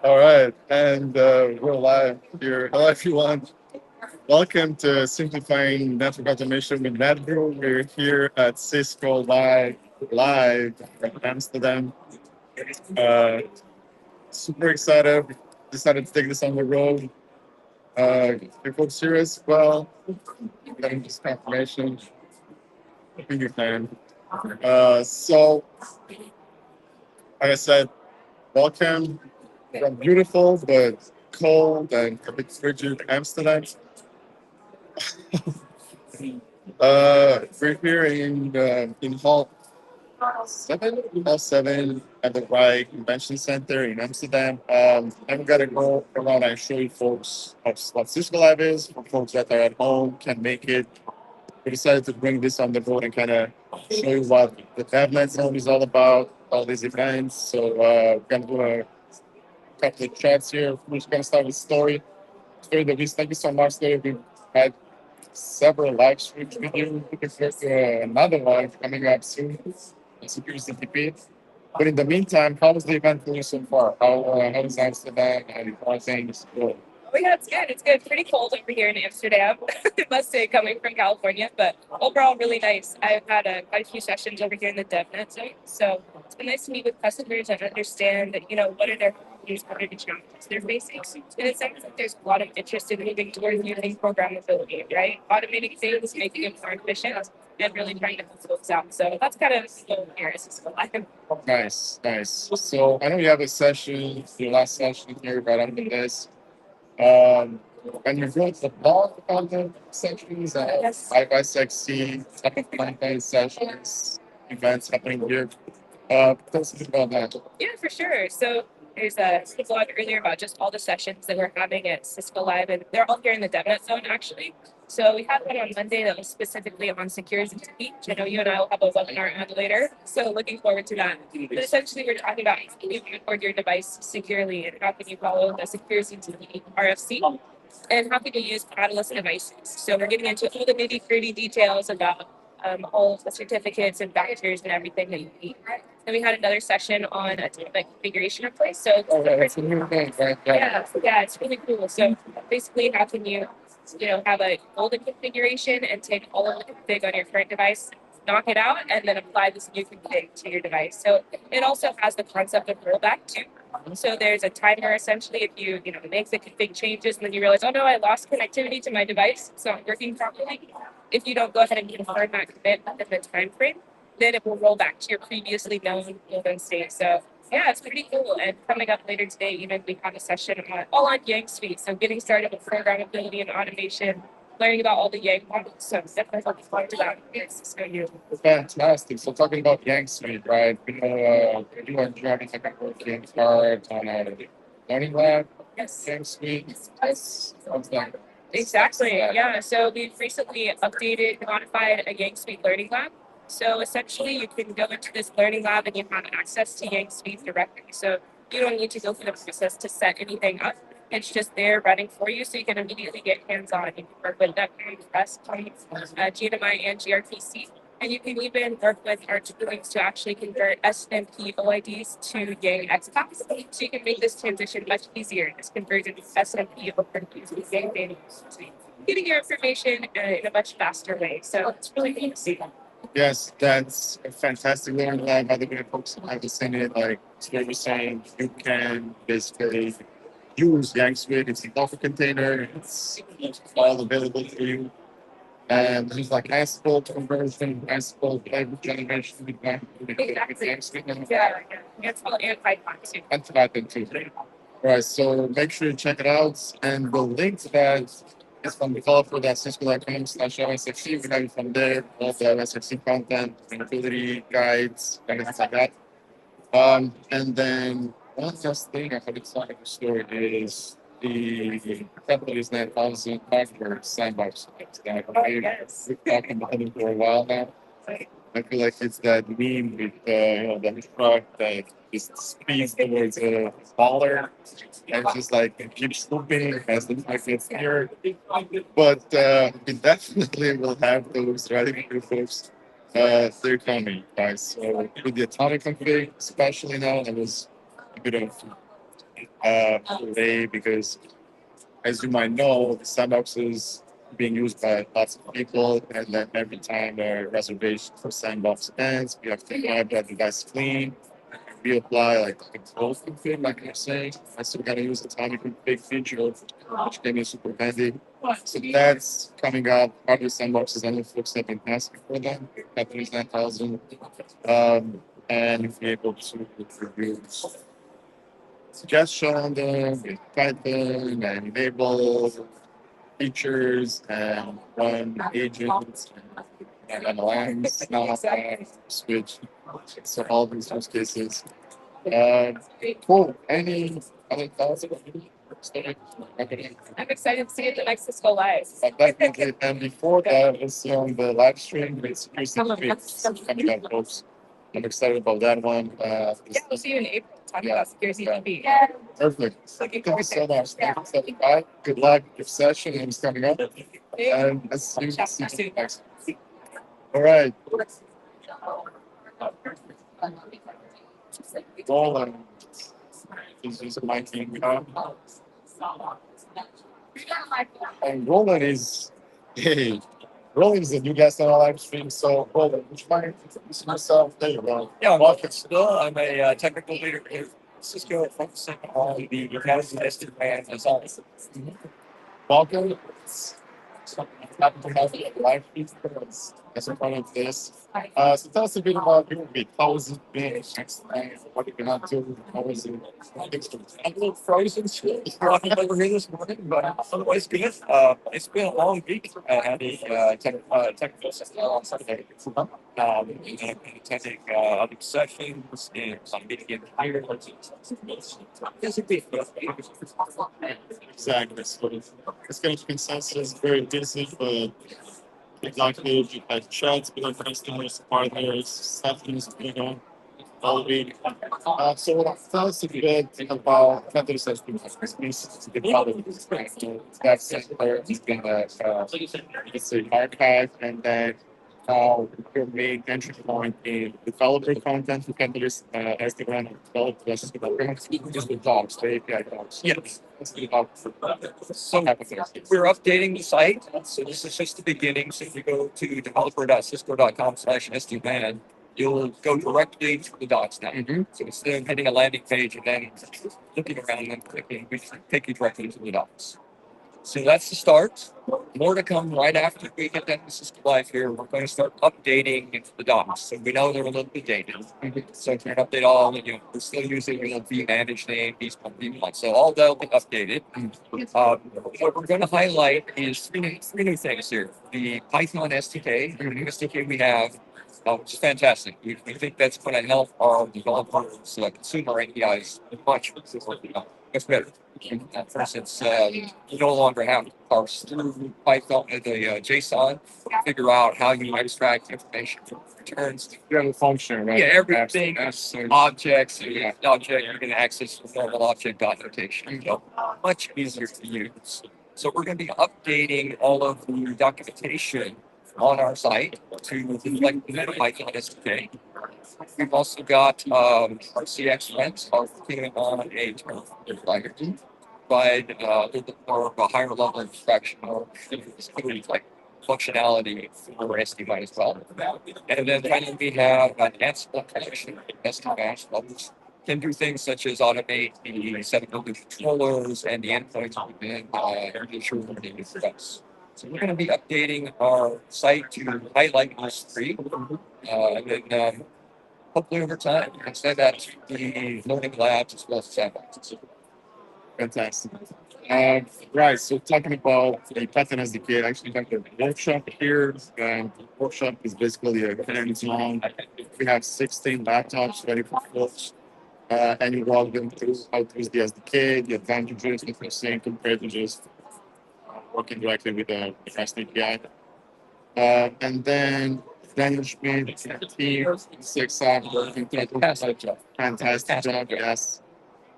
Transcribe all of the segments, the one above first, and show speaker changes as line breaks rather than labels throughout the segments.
All right, and we're live here. Hello, everyone. Welcome to Simplifying Network Automation with NetGru. We're here at Cisco Live Amsterdam. Uh, Super excited. Decided to take this on the road. Your folks here as well. Getting this confirmation. Being a fan. So, like I said, welcome from beautiful but cold and a bit frigid Amsterdam. We're here in Hall 7 at the Rye Convention Center in Amsterdam. I'm gonna go around and show you folks what Cisco Live is. For folks that are at home can make it. We decided to bring this on the road and kind of show you what the DevNet Zone is all about, all these events. So we're gonna do a couple of chats here. We're just gonna start with story that we thank you so much. Story we had several live streams with you. Looking forward to another one coming up soon. Security CTP. But in the meantime, how was the event for you so far? How was Amsterdam and how are things going?
Oh yeah, it's good. It's good. Pretty cold over here in Amsterdam. I must say, coming from California, but overall really nice. I've had quite a few sessions over here in the DevNet Zone, so it's been nice to meet with customers and understand that what are their problems, what are the challenges they're facing. And it sounds like there's a lot of interest in moving towards using programmability, right? Automating things, making it more efficient, and really trying to help folks out. So that's kind of the goal here. Is just
Nice, nice. So I know you have a session, your last session here right after this. Um, and you're doing the blog content sections,
Yes.
ISXC, type of content sessions, events happening here. Tell us a bit about that.
Yeah, for sure. So there's a blog earlier about just all the sessions that we're having at Cisco Live, and they're all here in the DevNet Zone actually. So we had one on Monday that was specifically on security to teach. I know you and I will have a webinar on later, so looking forward to that. But essentially, we're talking about how can you record your device securely and how can you follow the security to the RFC and how can you use Catalyst devices. So we're getting into all the nitty-gritty details about all of the certificates and factors and everything that you need. Then we had another session on a data configuration in place. So
Oh, that's a new thing, right?
yeah, it's really cool. So basically, how can you have a golden configuration and take all of the config on your current device, knock it out, and then apply this new config to your device. So it also has the concept of rollback too. So there's a timer essentially if you make the config changes and then you realize, oh no, I lost connectivity to my device, it's not working properly. If you don't go ahead and confirm that commit within the time frame, then it will roll back to your previously known golden state. So yeah, it's pretty cool. And coming up later today, even we have a session all on Yang Suite. So getting started with programmability and automation, learning about all the Yang models. So definitely looking forward to that. It's so you.
Fantastic. So talking about Yang Suite, right? You are driving like a working hard on a learning lab.
Yes.
Yang Suite. That's something.
Exactly. Yeah. So we've recently updated, modified a Yang Suite Learning Lab. So essentially, you can go into this Learning Lab and you have access to Yang Suite directly. So you don't need to go through the process to set anything up. It's just there running for you, so you can immediately get hands-on. You can work with NetGru, REST, GNMI, and gRPC. And you can even work with our toolings to actually convert SMP OIDs to Yang XPaths. So you can make this transition much easier, this conversion of SMP over to Yang data. So getting your information in a much faster way. So it's really neat to see.
Yes, that's a fantastic learning lab. By the way, folks have seen it. Like what you're saying, you can basically use Yang Suite. It's a Docker container. It's all available to you. And there's like Ansible conversion, Ansible language generation with Yang Suite.
Yeah, it's all Python too.
And Python too. All right, so make sure you check it out. And the link to that is from developer.cisco.com/OSXC. We have it from there, all the OSXC content, availability guides, everything like that. And then one last thing I forgot to talk about the story is the Japanese net thousand hardware sandbox that we've talked about it for a while now. I feel like it's that meme with the truck that just speeds towards a baller and just like it keeps looping as the truck gets near. But we definitely will have those riding through folks. They're coming, guys. So with the atomic config, especially now, there was a bit of delay because, as you might know, the sandbox is being used by lots of people, and then every time a reservation for sandbox ends, we have to have that device clean, reapply like the control config, like you're saying. I still gotta use the tiny config feature, which came in super handy. So that's coming up. Other sandboxes and folks have been asking for them. Categories 9000. And you'll be able to review suggestion on them, with Python, and enable features, and run agents, and LLMs, now switch. So all these use cases. Cool. Any other thoughts about the
I'm excited to see it at the next Cisco Live.
definitely. And before that, it's on the live stream. It's coming up, folks. I'm excited about that one.
Yeah, we'll see you in April talking
Yeah.
about security
Yeah.
TV.
Perfect. Thank you so much. Thank you so much. Good luck. Your session is coming up. And let's see you next. All right. Roland. This is my team. And Roland is, hey, Roland is a new guest on our live stream. So, Roland, would you mind introducing yourself? There you go.
Yeah, I'm Walker Still. I'm a technical leader here at Cisco, focusing on the academy SD-WAN design.
Welcome. Happy to have you at the live stream as a part of this. So tell us a bit about your week. How was it been? What have you been up to? How was it?
I'm a little frozen still. Walking over here this morning, but otherwise good. It's been a long week. I had a technical session on Sunday. And I've been attending other sessions and some meeting engineers. It's a big
Exactly. So it's going to consensus, very busy, but exactly, you had chats with our customers, partners, sessions going on all week. So tell us a bit about Feather System. It's a bit about that center has been it's an archive, and then your main entry point in developer content. You can just Instagram and develop this just the docs, the API docs.
Yes.
Let's do about
So we're updating the site. So this is just the beginning. So if you go to developer.cisco.com/SD-WAN, you'll go directly to the docs now.
Mhm.
So instead of hitting a landing page and then looking around and clicking, we just take you directly to the docs. So that's the start. More to come right after we get done with Cisco Live here. We're going to start updating the docs. So we know they're a little bit dated. So if you're going to update all, we're still using vManage name, v1. So all that'll be updated. What we're going to highlight is three new things here. The Python SDK, the new SDK we have, which is fantastic. We think that's going to help our developers, consumer APIs much better. For instance, you no longer have to parse through Python, the JSON, figure out how you extract information from returns.
You have a function, right?
Yeah, everything,
So
objects, object, you can access with normal object notation. So much easier to use. So we're going to be updating all of the documentation on our site to reflect the Python SDK. We've also got our CX rents are working on a term provider, provide a little bit more of a higher level of abstraction or like functionality for SD-WAN as well. And then finally we have an Ansible connection SD-WAN, which can do things such as automate the setting of the controllers and the endpoints within ensure learning steps. So we're going to be updating our site to highlight those three, and then hopefully over time, we can send that to the learning labs as well as sandboxes.
fantastic. Right, so talking about the Python SDK, I actually have a workshop here, and the workshop is basically a hands-on. We have 16 laptops ready for folks, and you walk them through how to use the SDK, the advantages, if you're saying compared to just working directly with the REST API. And then Daniel Schmidt, team, 6 working through
Fantastic job.
fantastic job, yes.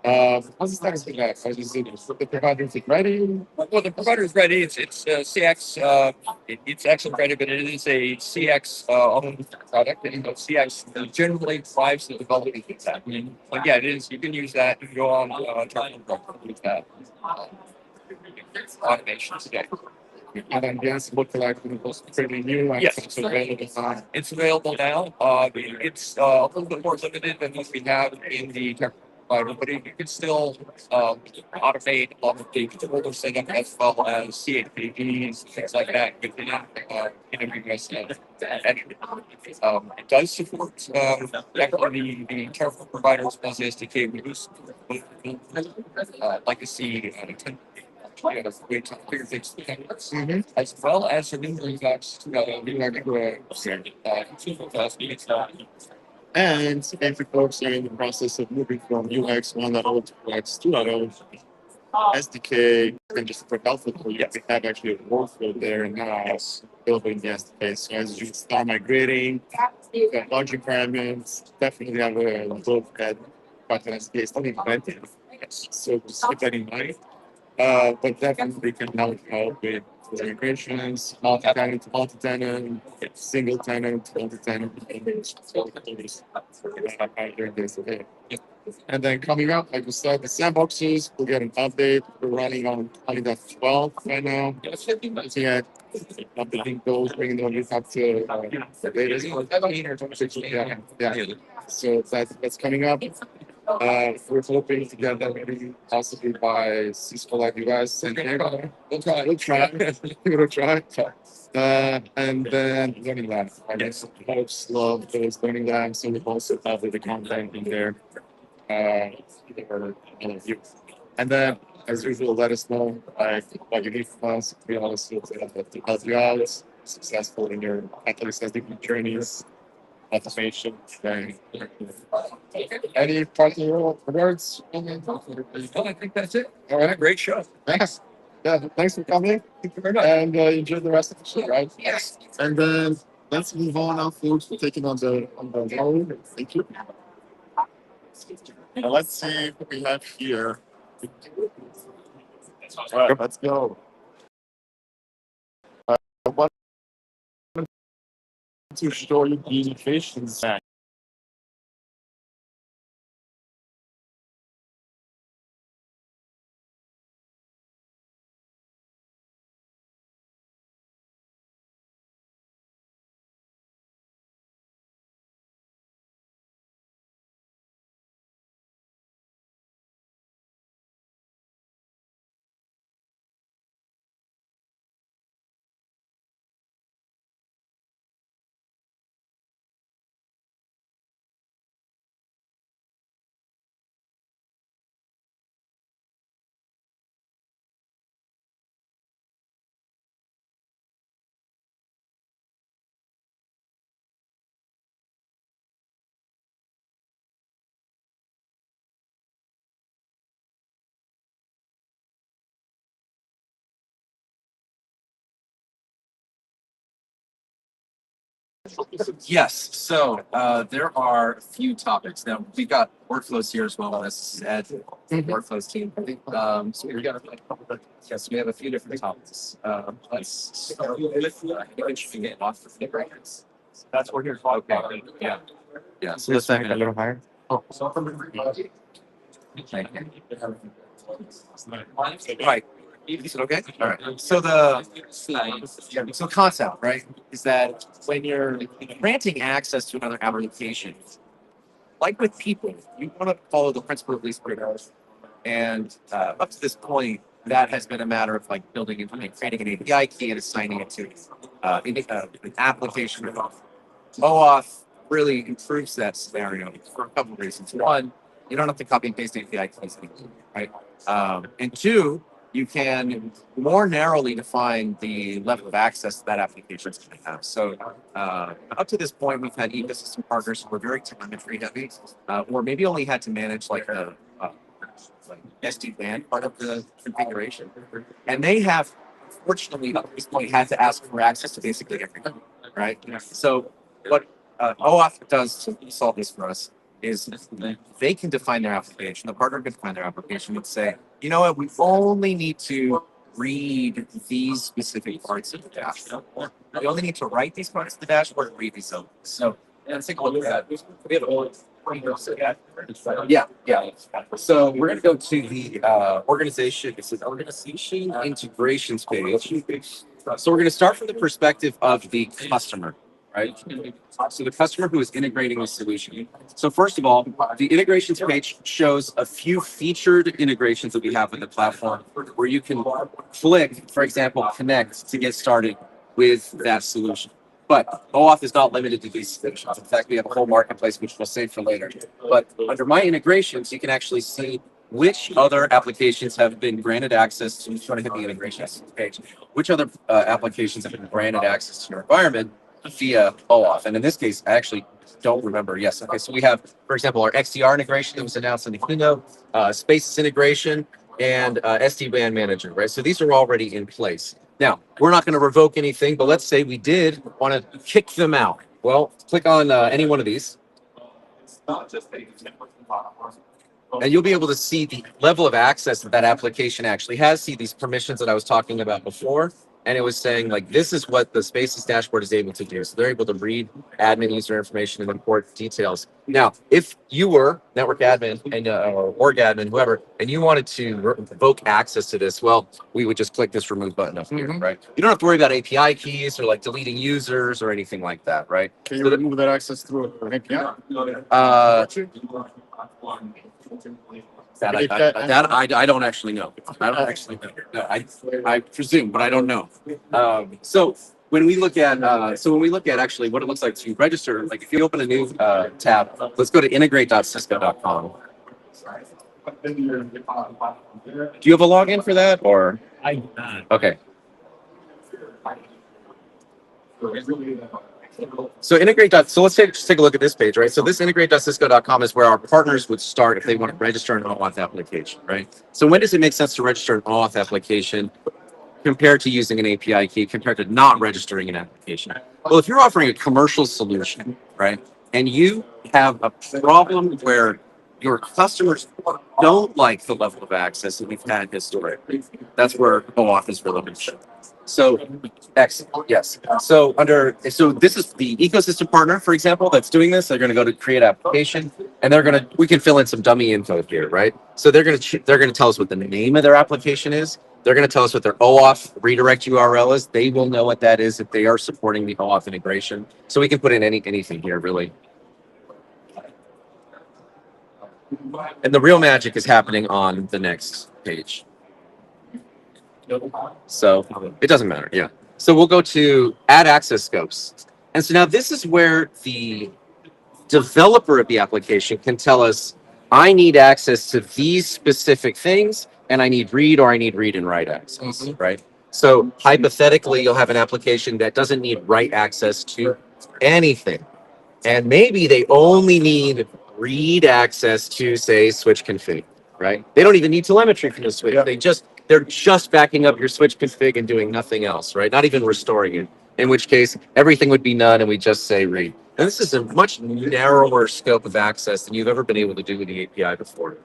How's the status of that? Is the provider is it ready?
Well, the provider is ready. It's CX. It's actually ready, but it is a CX owned product, and CX generally drives the development of that. But yeah, it is. You can use that. You can go on use that automation today.
And then yes, look like it was pretty new and
Yes.
it's available now.
It's available now. It's a little bit more limited than what we have in the tech provider, but you can still automate a lot of the controller setup as well as CHPPs, things like that within AWS. It does support actually the Terraform providers as SDK release, legacy way to figure things as well as the new effects
And if you folks are in the process of moving from UX 1.0 to UX 2.0, SDK and just for helpful for you, we have actually a workflow there now building the SDK. So as you start migrating, you got large requirements, definitely have a look at what an SDK is still implemented. So just keep that in mind. But definitely can now help with migrations, multi-tenant to multi-tenant, single tenant to multi-tenant. During this event. And then coming up, like we said, the sandboxes will get an update. We're running on 12 right now. Looking at updating those, bringing those up to the latest. Yeah. So that's coming up. We're hoping to get that maybe possibly by Cisco Live US and we'll try. We'll try. And then learning labs. I guess folks love those learning labs, so we've also added the content in there. For all of you. And then, as usual, let us know what you need from us. We always feel to help you out, successful in your Catalyst SDK journeys, automation. And any parting words?
Well, I think that's it.
All right.
Great show.
Thanks. Yeah, thanks for coming.
Thank you very much.
And enjoy the rest of the show, right?
Yes.
And then let's move on now, folks, for taking on the road. Thank you. Now let's see what we have here. All right, let's go. I want to show you the innovation zone.
Yes, so there are a few topics. Now we got workflows here as well as workflows team. So we got yes, we have a few different topics. Let's start with interesting it off the records.
That's what you're
Okay, yeah, yeah. So
This
let's
thing a little higher. Oh,
right. Is it okay? All right. So so concept, right, is that when you're granting access to another application, like with people, you want to follow the principle of least privilege. And up to this point, that has been a matter of like building and creating an API key and assigning it to an application. OAuth really improves that scenario for a couple of reasons. One, you don't have to copy and paste API keys anymore, right? And two, you can more narrowly define the level of access that applications can have. So up to this point, we've had ecosystem partners who were very telemetry heavy, or maybe only had to manage like a SD-WAN part of the configuration. And they have, fortunately, up to this point, had to ask for access to basically everything, right? So what OAuth does to solve this for us is they can define their application. The partner can define their application and say, you know what, we only need to read these specific parts of the dashboard. We only need to write these parts of the dashboard and read these elements. So let's take a look at that. We have yeah. So we're going to go to the organization. It says organization integrations page. So we're going to start from the perspective of the customer, right? So the customer who is integrating the solution. So first of all, the integrations page shows a few featured integrations that we have with the platform where you can click, for example, connect to get started with that solution. But OAuth is not limited to these solutions. In fact, we have a whole marketplace, which we'll save for later. But under My Integrations, you can actually see which other applications have been granted access to, trying to hit the integrations page, which other applications have been granted access to your environment via OAuth. And in this case, I actually don't remember. Yes. Okay. So we have, for example, our XDR integration that was announced in the keynote, Spaces integration, and SD-WAN manager, right? So these are already in place. Now, we're not going to revoke anything, but let's say we did want to kick them out. Well, click on any one of these. And you'll be able to see the level of access that that application actually has. See these permissions that I was talking about before. And it was saying, like, this is what the Spaces dashboard is able to do. So they're able to read admin user information and import details. Now, if you were network admin and or org admin, whoever, and you wanted to revoke access to this, well, we would just click this remove button up here, right? You don't have to worry about API keys or like deleting users or anything like that, right?
Can you remove that access through an API?
I don't actually know. I don't actually know. No, I presume, but I don't know. So when we look at actually what it looks like to register, like if you open a new tab, let's go to integrate.cisco.com. Do you have a login for that, or? Okay. So so let's just take a look at this page, right? So this integrate.cisco.com is where our partners would start if they want to register an OAuth application, right? So when does it make sense to register an OAuth application compared to using an API key, compared to not registering an application? Well, if you're offering a commercial solution, right, and you have a problem where your customers don't like the level of access that we've had historically, that's where OAuth is really good. So, excellent. Yes. So this is the ecosystem partner, for example, that's doing this. They're going to go to create application, and we can fill in some dummy info here, right? So they're going to tell us what the name of their application is. They're going to tell us what their OAuth redirect URL is. They will know what that is if they are supporting the OAuth integration. So we can put in anything here, really. And the real magic is happening on the next page. So it doesn't matter. Yeah. So we'll go to add access scopes. And so now this is where the developer of the application can tell us, I need access to these specific things, and I need read and write access, right? So hypothetically, you'll have an application that doesn't need write access to anything. And maybe they only need read access to, say, switch config, right? They don't even need telemetry from the switch. Yeah. They're just backing up your switch config and doing nothing else, right? Not even restoring it. In which case, everything would be none, and we just say read. And this is a much narrower scope of access than you've ever been able to do with the API before.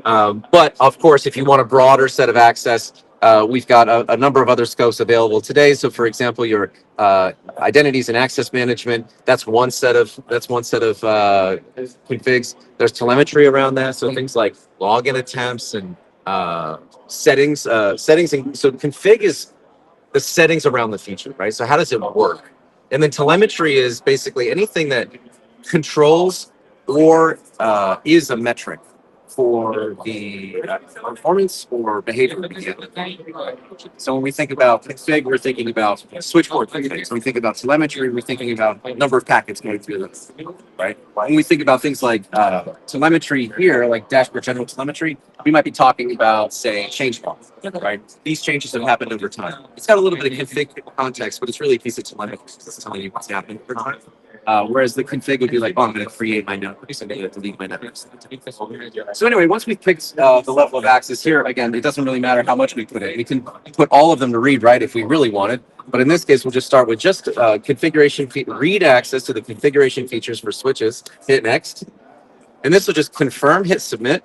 But of course, if you want a broader set of access, we've got a number of other scopes available today. So, for example, your identities and access management. That's one set of configs. There's telemetry around that. So things like login attempts and settings. So config is the settings around the feature, right? So how does it work? And then telemetry is basically anything that controls or is a metric for the performance or behavior. So when we think about config, we're thinking about switchboard configs. When we think about telemetry, we're thinking about number of packets going through this, right? When we think about things like telemetry here, like dashboard general telemetry, we might be talking about, say, change logs, right? These changes have happened over time. It's got a little bit of config context, but it's really a piece of telemetry. It's telling you what's happening over time. Whereas the config would be like, oh, I'm going to create my network, so I'm going to delete my network. So anyway, once we've picked the level of access here, again, it doesn't really matter how much we put in. We can put all of them to read, right, if we really wanted. But in this case, we'll just start with just configuration, read access to the configuration features for switches. Hit next. And this will just confirm, hit submit.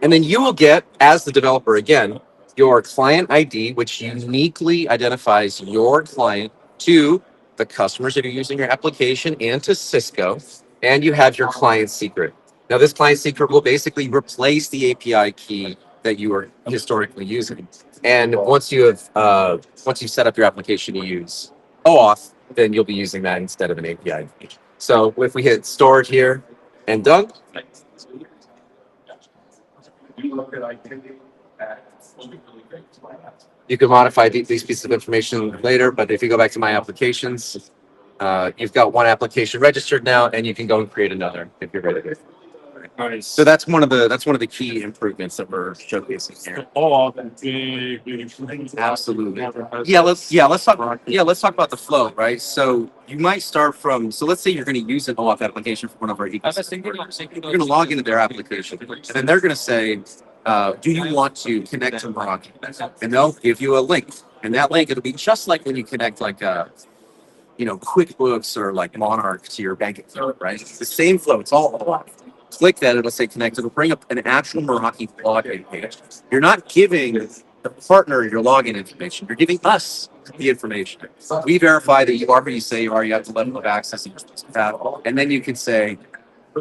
And then you will get, as the developer again, your client ID, which uniquely identifies your client to the customers that are using your application and to Cisco. And you have your client secret. Now, this client secret will basically replace the API key that you were historically using. And once you've set up your application to use OAuth, then you'll be using that instead of an API key. So if we hit storage here and done, you can modify these pieces of information later, but if you go back to my applications, you've got one application registered now, and you can go and create another if you're ready.
Nice.
So that's one of the key improvements that we're showcasing here.
Oh, big.
Absolutely. Let's talk about the flow, right? So you might start from, so let's say you're going to use an OAuth application for one of our ecosystem partners. You're going to log into their application, and then they're going to say, do you want to connect to Meraki? And they'll give you a link, and that link, it'll be just like when you connect like QuickBooks or like Monarch to your bank account, right? It's the same flow. It's all OAuth. Click that, it'll say connect. It'll bring up an actual Meraki login page. You're not giving the partner your login information. You're giving us the information. We verify that you are who you say you are. You have the level of access and that. And then you can say,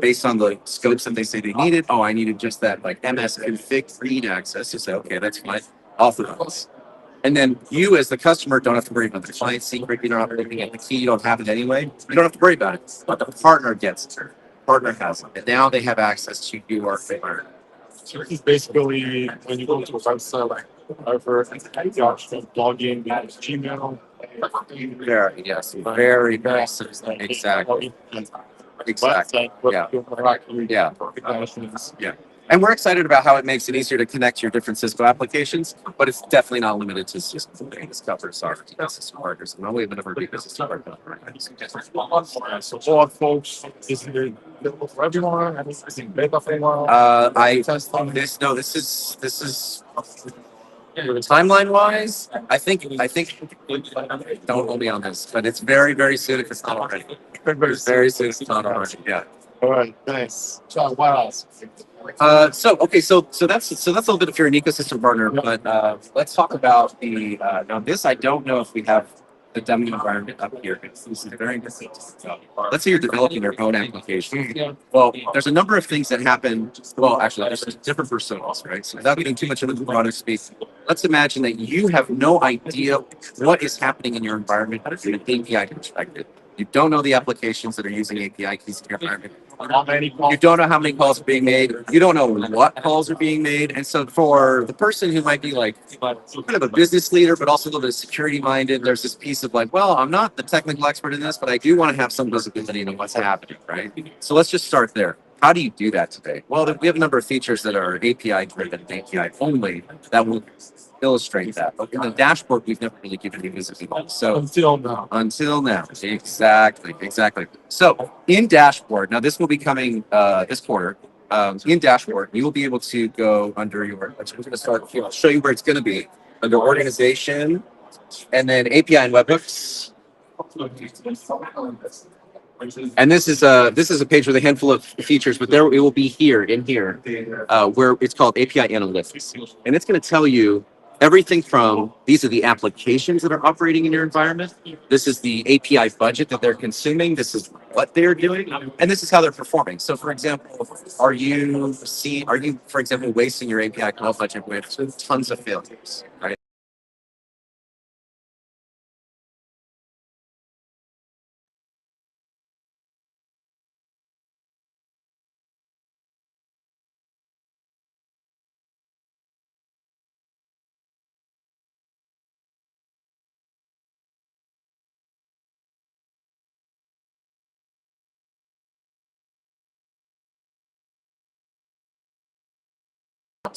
based on the scopes that they say they needed, oh, I needed just that like MS config read access. You say, okay, that's fine. Authorize. And then you, as the customer, don't have to worry about the client secret. You don't have to looking at the key. You don't have it anyway. You don't have to worry about it. But the partner gets it. Partner has it. And now they have access to your environment.
So this is basically when you go to a website like whatever, you actually log in with Gmail.
Very, yes. Very, very simple. Exactly. Exactly. Yeah. Yeah. And we're excited about how it makes it easier to connect your different Cisco applications, but it's definitely not limited to Cisco. This covers our ecosystem partners. And we have a number of ecosystem partners.
So all folks, is it for everyone? I mean, is it beta for everyone?
This is timeline wise, I think don't hold me on this, but it's very, very soon if it's not already. It's very soon if it's not already. Yeah.
All right, nice. So what else?
So that's a little bit if you're an ecosystem partner, but let's talk about the now this I don't know if we have the demo environment up here. This is very interesting. Let's say you're developing your own application. Well, there's a number of things that happen. Well, actually, there's different personas, right? So without getting too much into the broader space, let's imagine that you have no idea what is happening in your environment from an API perspective. You don't know the applications that are using API keys in your environment. You don't know how many calls are being made. You don't know what calls are being made. And so for the person who might be like kind of a business leader, but also a little bit security minded, there's this piece of like, well, I'm not the technical expert in this, but I do want to have some visibility into what's happening, right? So let's just start there. How do you do that today? Well, we have a number of features that are API driven, API only, that will illustrate that. But in the dashboard, we've never really given you visibility. So
Until now.
Exactly. So in dashboard, now this will be coming this quarter. In dashboard, you will be able to go under your. We're going to start here. I'll show you where it's going to be under organization, and then API and webhooks. And this is a page with a handful of features, but there it will be here where it's called API Analytics, and it's going to tell you everything from these are the applications that are operating in your environment. This is the API budget that they're consuming. This is what they're doing, and this is how they're performing. So, for example, are you, for example, wasting your API call budget with tons of failures, right?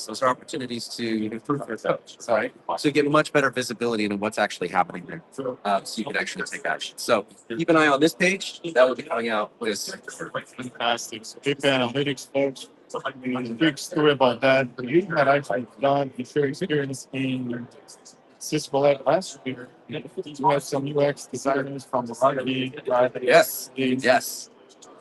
Those are opportunities to improve yourself, right? So you get much better visibility into what's actually happening there, so you can actually take action. So keep an eye on this page. That will be coming out this.
Fantastic. So API Analytics, folks. Big story about that. You had actually done your experience in Cisco Live last year. You had some UX designers from the RD, right?
Yes.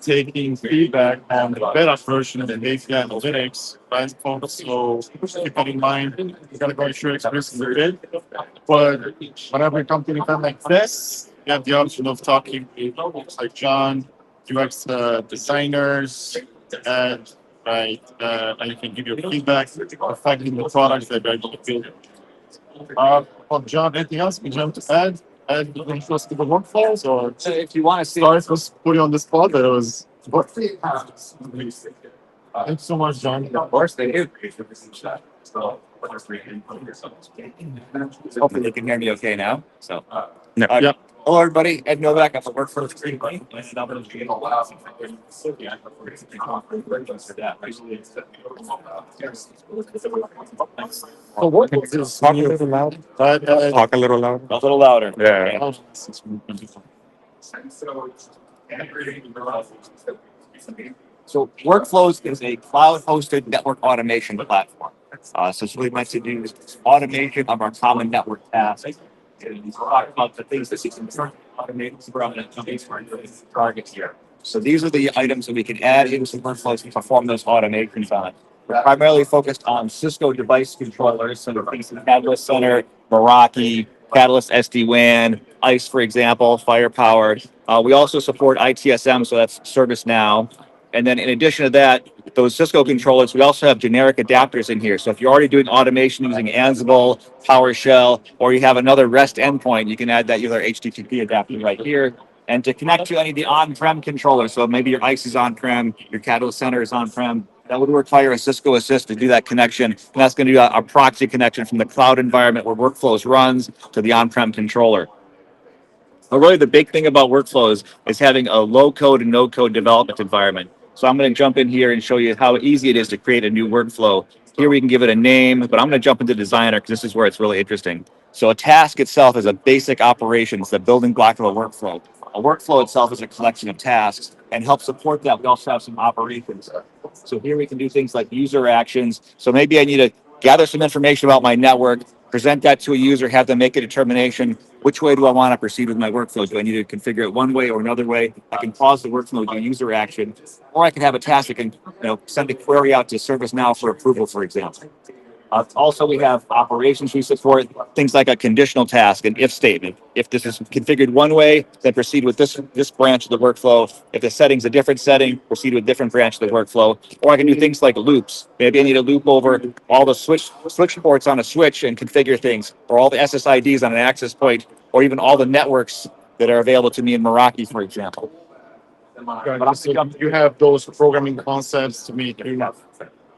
taking feedback on the beta version of the API analytics, right? Folks, so keep that in mind. You gotta go ensure experience is a bit. But whenever you come to an event like this, you have the option of talking with folks like John, UX designers, and right, and you can give your feedback affecting the products that they're going to build. Well, John, anything else we jump to add? Add interest to the workflows, or
So if you want to see,
sorry for putting you on the spot, but it was. Thanks so much, John.
of course they do. Hopefully you can hear me okay now. So,
Yeah.
hello everybody. Ed Novak. I'm the workforce training.
So what is this?
Talk a little loud. Talk a little loud.
A little louder.
Yeah.
So Workflows is a cloud-hosted network automation platform. So it's really meant to do automation of our common network tasks. And we talk about the things that we can automate from targets here. So these are the items that we can add into Workflows to perform those automations on. We're primarily focused on Cisco device controllers, so the things like Catalyst Center, Meraki, Catalyst SD-WAN, ICE, for example, Firepower. We also support ITSM, so that's ServiceNow. And then in addition to that, those Cisco controllers, we also have generic adapters in here. So if you're already doing automation using Ansible, PowerShell, or you have another REST endpoint, you can add that other HTTP adapter right here. And to connect to any of the on-prem controllers, so maybe your ICE is on-prem, your Catalyst Center is on-prem, that would require a Cisco Assist to do that connection. And that's going to do a proxy connection from the cloud environment where Workflows runs to the on-prem controller. But really, the big thing about Workflows is having a low-code and no-code development environment. So I'm going to jump in here and show you how easy it is to create a new workflow. Here we can give it a name, but I'm going to jump into Designer because this is where it's really interesting. So a task itself is a basic operation. It's the building block of a workflow. A workflow itself is a collection of tasks, and help support that, we also have some operations. So here we can do things like user actions. So maybe I need to gather some information about my network, present that to a user, have them make a determination. Which way do I want to proceed with my workflow? Do I need to configure it one way or another way? I can pause the workflow, do user action, or I can have a task that can, send a query out to ServiceNow for approval, for example. Also, we have operations we support, things like a conditional task, an if statement. If this is configured one way, then proceed with this branch of the workflow. If the setting's a different setting, proceed with different branch of the workflow. Or I can do things like loops. Maybe I need to loop over all the switch ports on a switch and configure things, or all the SSIDs on an access point, or even all the networks that are available to me in Meraki, for example.
So you have those programming concepts to make you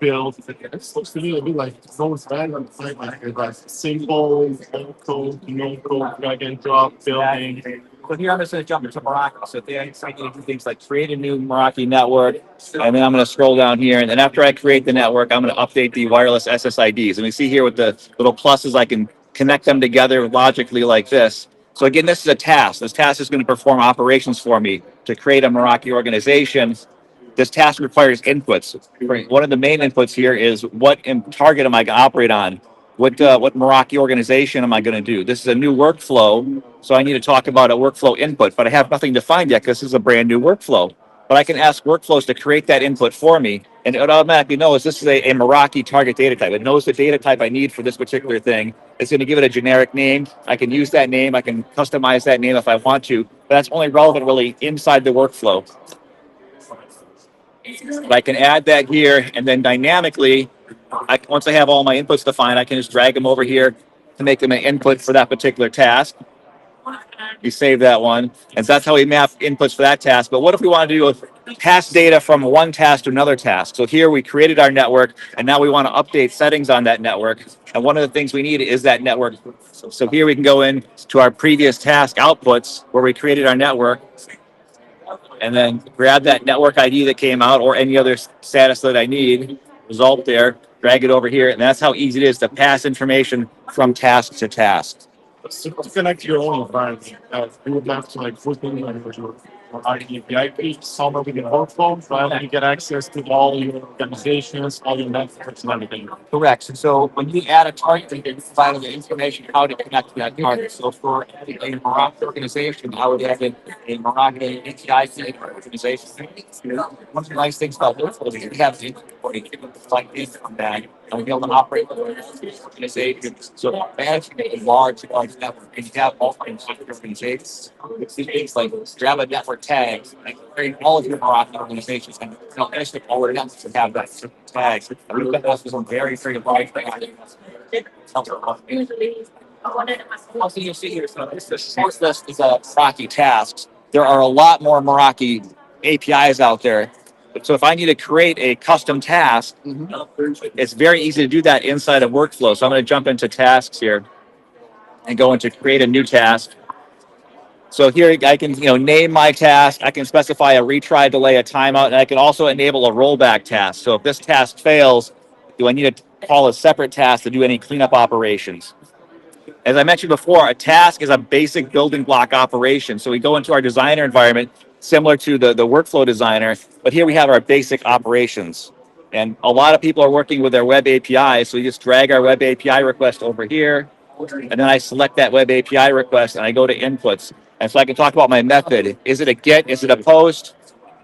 build. It looks to me a bit like those random like simple code, no code, drag and drop building.
So here I'm just going to jump into Meraki. So I need to do things like create a new Meraki network, and then I'm going to scroll down here. And then after I create the network, I'm going to update the wireless SSIDs. And we see here with the little pluses, I can connect them together logically like this. So again, this is a task. This task is going to perform operations for me to create a Meraki organization. This task requires inputs. One of the main inputs here is what target am I going to operate on? What Meraki organization am I going to do? This is a new workflow, so I need to talk about a workflow input, but I have nothing defined yet because this is a brand new workflow. But I can ask Workflows to create that input for me, and it automatically knows this is a Meraki target data type. It knows the data type I need for this particular thing. It's going to give it a generic name. I can use that name. I can customize that name if I want to, but that's only relevant really inside the workflow. But I can add that here, and then dynamically, once I have all my inputs defined, I can just drag them over here to make them an input for that particular task. You save that one, and so that's how we map inputs for that task. But what if we want to do pass data from one task to another task? So here we created our network, and now we want to update settings on that network. And one of the things we need is that network. So here we can go in to our previous task outputs where we created our network, and then grab that network ID that came out or any other status that I need, result there, drag it over here, and that's how easy it is to pass information from task to task.
So to connect to your own environment, you would have to like put in language. providing API keys, somewhere within workflow, right? You get access to all your organizations, all your networks and everything.
Correct. And so when you add a target, you can provide the information how to connect to that target. So for a Moroccan organization, I would have a Moroccan API key for organization. One of the nice things about workflow is you have the inventory, you can plug in from that and be able to operate with organizations. So managing a large network, and you have multiple organizations. It's things like grab a network tag, like create all of your Moroccan organizations, and actually all the networks that have that tag. And we've got those for some very large also, you'll see here, so this source list is a Meraki tasks. There are a lot more Meraki APIs out there. So if I need to create a custom task, it's very easy to do that inside of workflow. So I'm going to jump into tasks here and go into create a new task. So here I can, name my task. I can specify a retry, delay, a timeout, and I can also enable a rollback task. So if this task fails, do I need to call a separate task to do any cleanup operations? As I mentioned before, a task is a basic building block operation. So we go into our designer environment, similar to the workflow designer, but here we have our basic operations. And a lot of people are working with their web API. So we just drag our web API request over here, and then I select that web API request and I go to inputs. And so I can talk about my method. Is it a get? Is it a post?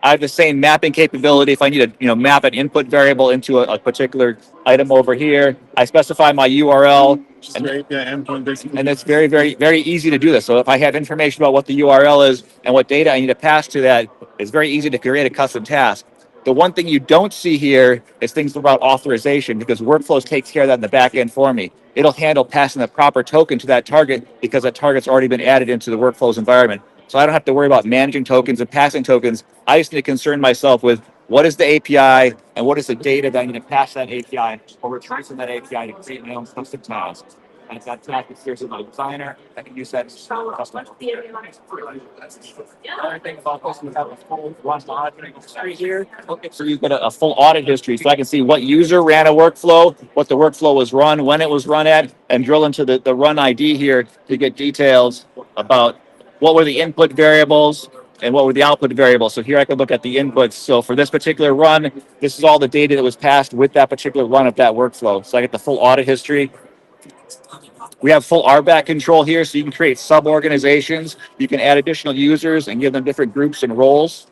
I have the same mapping capability. If I need to, map an input variable into a particular item over here, I specify my URL, and it's very easy to do this. So if I have information about what the URL is and what data I need to pass to that, it's very easy to create a custom task. The one thing you don't see here is things about authorization, because Workflows takes care of that in the back end for me. It'll handle passing the proper token to that target because that target's already been added into the Workflows environment. So I don't have to worry about managing tokens and passing tokens. I just need to concern myself with what is the API and what is the data that I need to pass that API or retrieve from that API to create my own custom task. And if that task is here as my designer, I can use that as custom. Another thing about this, we have a full run audit history here. Okay, so you've got a full audit history, so I can see what user ran a workflow, what the workflow was run, when it was run at, and drill into the run ID here to get details about what were the input variables and what were the output variables. So here I can look at the inputs. So for this particular run, this is all the data that was passed with that particular run of that workflow. So I get the full audit history. We have full RBAC control here, so you can create sub-organizations. You can add additional users and give them different groups and roles.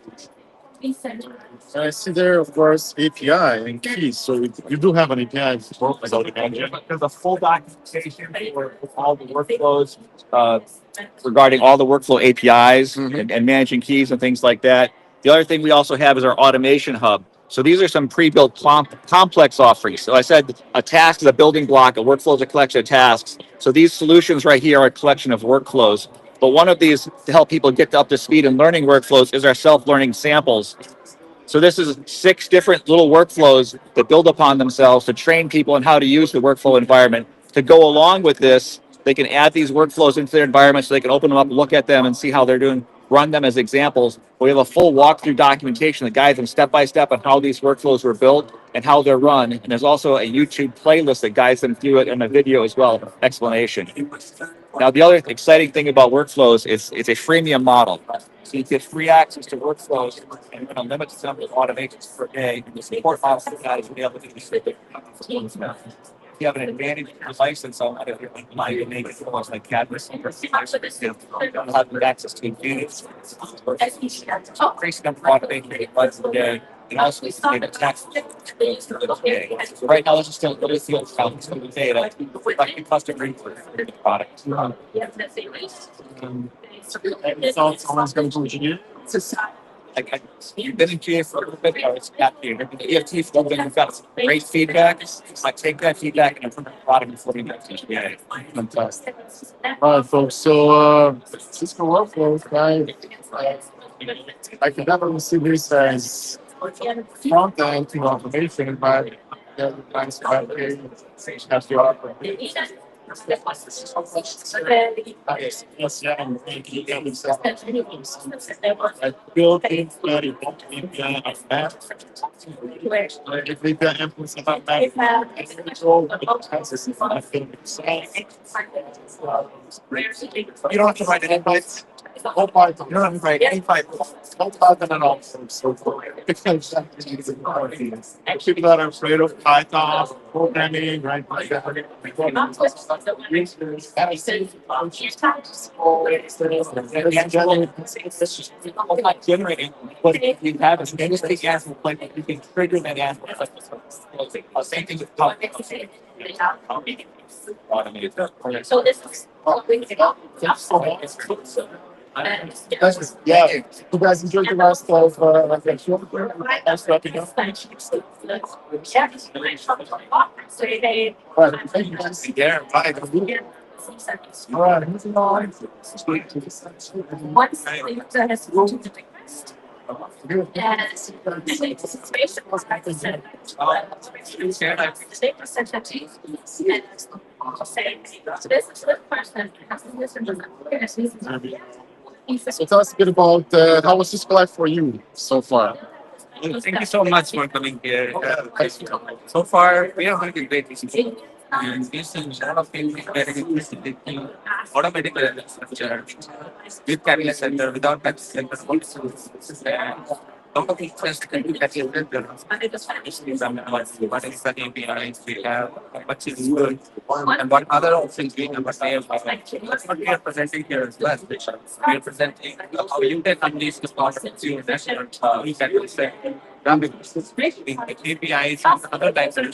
I see there, of course, API and keys. So you do have an API for
There's a full documentation for all the workflows regarding all the workflow APIs and managing keys and things like that. The other thing we also have is our automation hub. So these are some pre-built complex offerings. So I said a task is a building block, a workflow is a collection of tasks. So these solutions right here are a collection of workflows. But one of these to help people get up to speed in learning workflows is our self-learning samples. So this is 6 different little workflows that build upon themselves to train people on how to use the workflow environment. To go along with this, they can add these workflows into their environment so they can open them up, look at them, and see how they're doing, run them as examples. We have a full walkthrough documentation that guides them step by step on how these workflows were built and how they're run. And there's also a YouTube playlist that guides them through it and a video as well, explanation. Now, the other exciting thing about workflows is it's a freemium model. So you get free access to workflows and a limited number of automations per day. And the support model for that is to be able to do specific performance math. If you have an advantage license on that, if you're applying to make it almost like Cadmus, you'll have access to advantage. Increasing number of automations per day. And also, it's a tax. So right now, let's just still really feel about some of the data, like the customer input for the product.
So someone's going to engineer.
You've been in GA for a little bit, or it's got here. EFT for a little bit, you've got some great feedback. I take that feedback and improve the product before you get to GA.
Fantastic. All right, folks. So Cisco Workflows, I can definitely see this as front end to automation, but the nice has to operate. Yes, yeah, and building very API of that. If we can implement that, you don't have to write an invite. No Python.
You don't write any Python.
No Python at all. So because people that are afraid of Python, programming, right?
Generating what you have is anything gas like you can trigger that gas. Same thing with power. Automated.
Yeah, you guys enjoyed the rest of the show. Thanks for wrapping up. All right, thank you guys.
Yeah, right.
All right, moving on. So tell us a bit about how was Cisco Live for you so far?
Well, thank you so much for coming here. So far, we are having a great decision. And this is a lot of things very interesting. Automatic infrastructure with catalyst center, without catalyst center, lot of interest in the catalyst center. What is the APIs we have, what is good, and what other options we have. That's what we are presenting here as well. We are presenting how you can unleash the power of your network, you can set APIs and other types of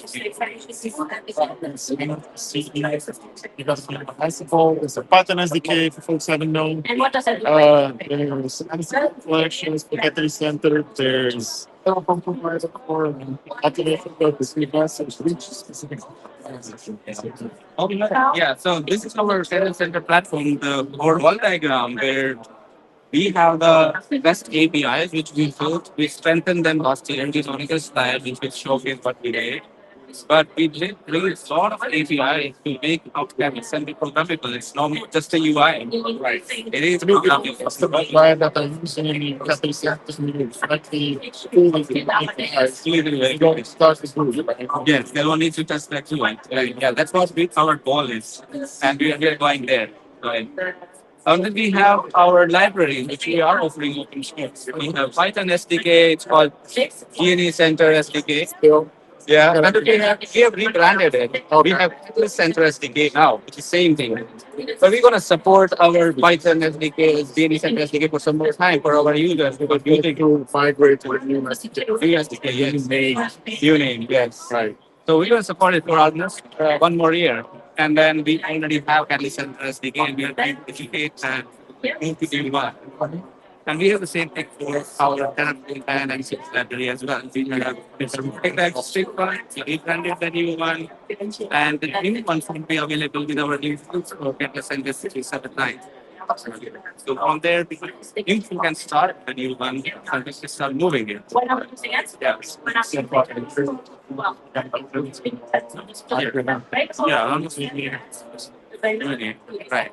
Because Bicycle is a Python SDK for folks who haven't known. There's Ansible collections, Spaghetti Center, there's Terraform Provider Core, and activation of the three messages reach specific.
Yeah, so this is our Center Center platform, the core wall diagram where we have the best APIs which we built. We strengthened them last year in the Oracle style, which will showcase what we did. But we did release a lot of APIs to make our center programmable. It's not just a UI.
Right.
It is
What's the
programmable.
why that I'm using Captain Center to directly tool the APIs? You don't start the tool, right?
Yes, they don't need to touch that UI. Right. Yeah, that's what our goal is. And we are going there. Right. And then we have our library, which we are offering open source. We have Python SDK, it's called GNE Center SDK.
Still,
Yeah, and we have rebranded it. We have Catalyst Center SDK now, which is same thing. So we're gonna support our Python SDK, GNE Center SDK for some more time for our users because using
to migrate to a new message.
new SDK, yes. New name, yes.
Right.
So we're going to support it for almost one more year. And then we already have Catalyst Center SDK and we are trying to educate and move to the one. And we have the same thing for our Terraform and six library as well. We have take the existing one, we rebranded the new one, and the new ones will be available with our new tools for Catalyst Center 679. So from there, you can start a new one and we can start moving it. Yes. Yeah, honestly, really, right.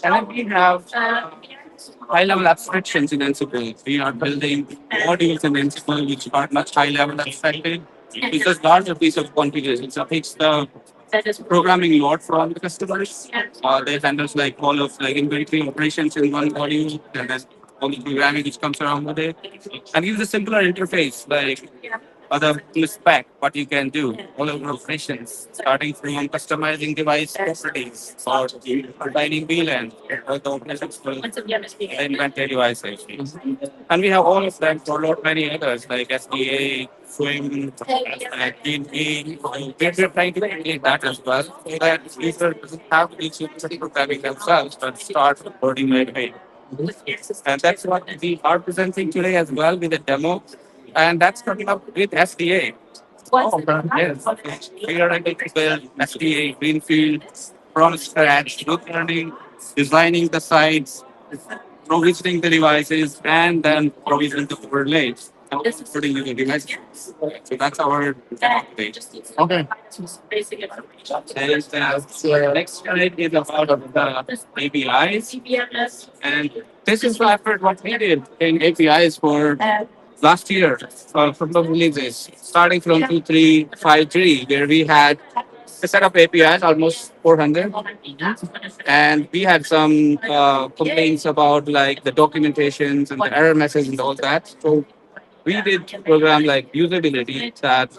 And then we have high-level abstractions in Ansible. We are building modules in Ansible which are much high-level abstracted. It's a larger piece of configuration. So it takes the programming load from the customers. They handles like all of like inventory operations in one module, and then all the programming which comes around with it, and gives a simpler interface like other spec what you can do all of your operations, starting from customizing device properties or defining VLAN or the operations for the inventory devices. And we have all of them for a lot many others like SDA, Swim, and DNP. We're trying to create that as well so that users doesn't have to do programming themselves but start recording right away. And that's what we are presenting today as well with a demo. And that's coming up with SDA. Yes. We are able to build SDA Greenfield from scratch, root learning, designing the sites, provisioning the devices, and then provisioning the overlays. And putting in the devices. So that's our page.
Okay.
And next slide is about the APIs. And this is what we did in APIs for last year from the releases, starting from 2353, where we had
a set of APIs, almost 400, and we had some complaints about like the documentations and the error message and all that. So we did program like usability that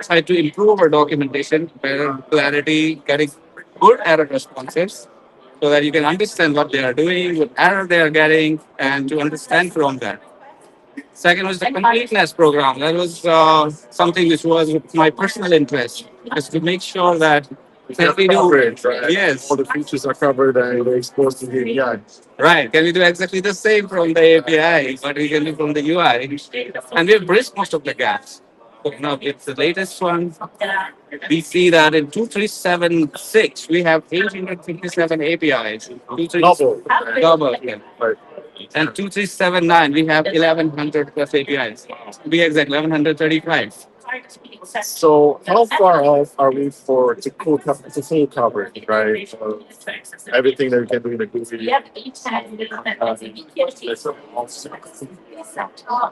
tried to improve our documentation, better clarity, getting good error responses, so that you can understand what they are doing, what error they are getting, and to understand from that. Second was the completeness program. That was something which was my personal interest, is to make sure that can we do
Coverage, right?
yes,
All the features are covered and they're exposed to the API.
right. Can we do exactly the same from the API, but we can do from the UI, and we've bridged most of the gaps. So now with the latest one, we see that in 2376 we have 857 APIs.
Double.
Double, yeah.
Right.
And 2379, we have 1100 plus APIs. To be exact, 1135.
So how far off are we for to full coverage, right? Everything that we can do in the Goofy. I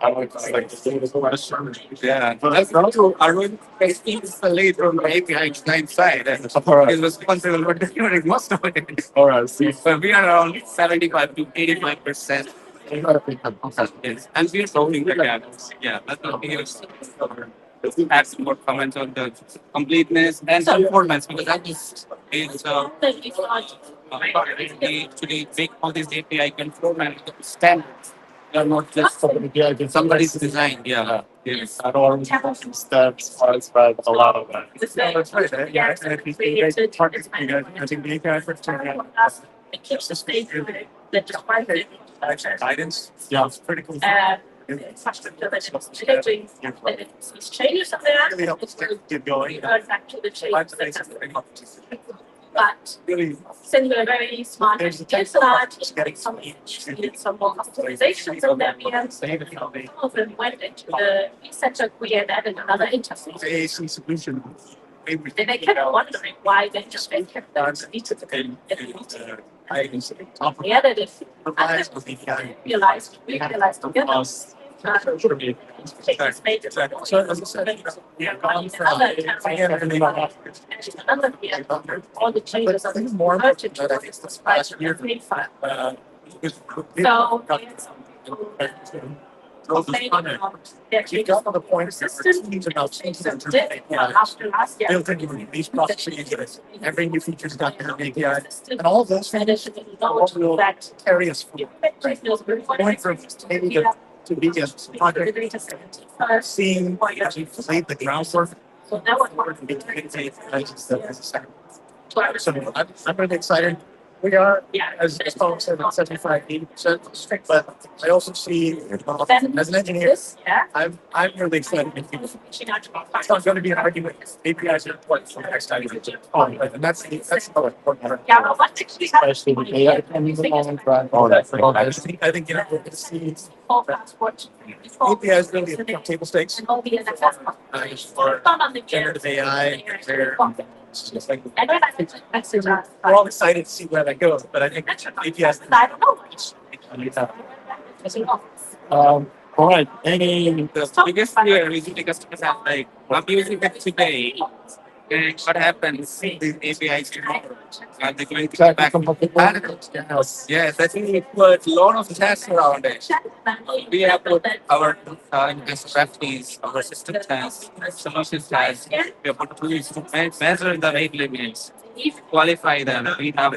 would like to say this question.
Yeah, that's also our is the lead from the API client side. And is responsible for delivering most of it.
All right. See.
But we are around 75 to 85%. Yes. And we are solving the gaps. Yeah, that's what we add some more comments on the completeness and performance, because that is actually make all these API conform and standards. They are not just somebody's design. Yeah. Yes.
I don't want steps, parts, but a lot of that.
That's right. Yeah. I think you guys targeting it. I think the API for guidance.
Yeah.
It's critical. Really helps to get going.
But
Really,
since we're very smart and get that,
getting
some needed some more customizations, and then we have
save it how they
often went into the center, we had added another interface.
AAC solution.
And they kept wondering why they just kept those needed to
I can say top
we added it.
provides with API.
We realized together. It's made it.
So as I said, we have gone from
Another year, all the changes are merged into this last year. So complaining about their changes on the point system. After last year.
built into these processes, every new feature's got their API, and all of those will
That
carry us forward. Going from maybe to be a project, seeing as you laid the groundwork
So now what
for the as a second. So I'm really excited. We are, as Paul said, at 75, 80%. But I also see, as an engineer, I'm really excited. It's not going to be an argument. APIs are important for the next time. And that's the important.
Yeah, but what actually
Especially the AI coming along, right? All that.
I think, we're going to see APIs really at table stakes. For generative AI, we're all excited to see where that goes, but I think APIs.
All right. Any
The biggest fear is the customers have like, I'm using it today. And what happens? These APIs tomorrow. Are they going to come back?
Yes.
Yes, I think we put a lot of tests around it. We have put our SFTs, our system tests, solution tests. We have put tools to measure the rate limits, qualify them. We have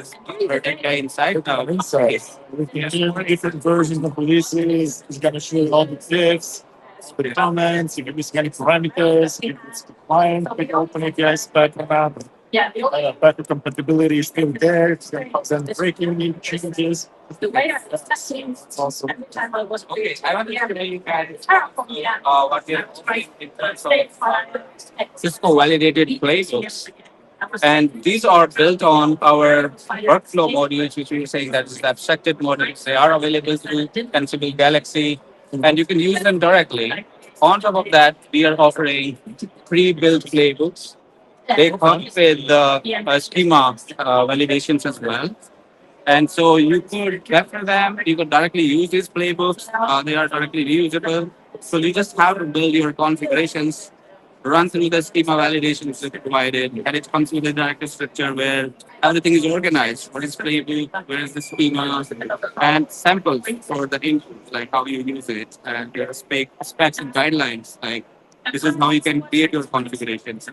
our data inside now.
Insights. We can do different versions of releases. It's going to show you all the fixes, the comments, if you're any parameters, if it's compliant with open API spec, better compatibility is still there. It's going to present breaking changes.
The way I was testing,
It's also
every time I was
Okay, I want to show you guys
Terraform,
what we are doing in terms of Cisco validated playbooks. And these are built on our workflow modules, which we were saying that is abstracted modules. They are available through Ansible Galaxy, and you can use them directly. On top of that, we are offering pre-built playbooks. They come with the schema validations as well. And so you could refer them, you could directly use these playbooks. They are directly reusable. So you just have to build your configurations run through the schema validations that are provided, and it comes with a directive structure where everything is organized. What is playbook, where is the schema, and samples for the input, like how you use it, and your specs and guidelines, like this is how you can create your configurations.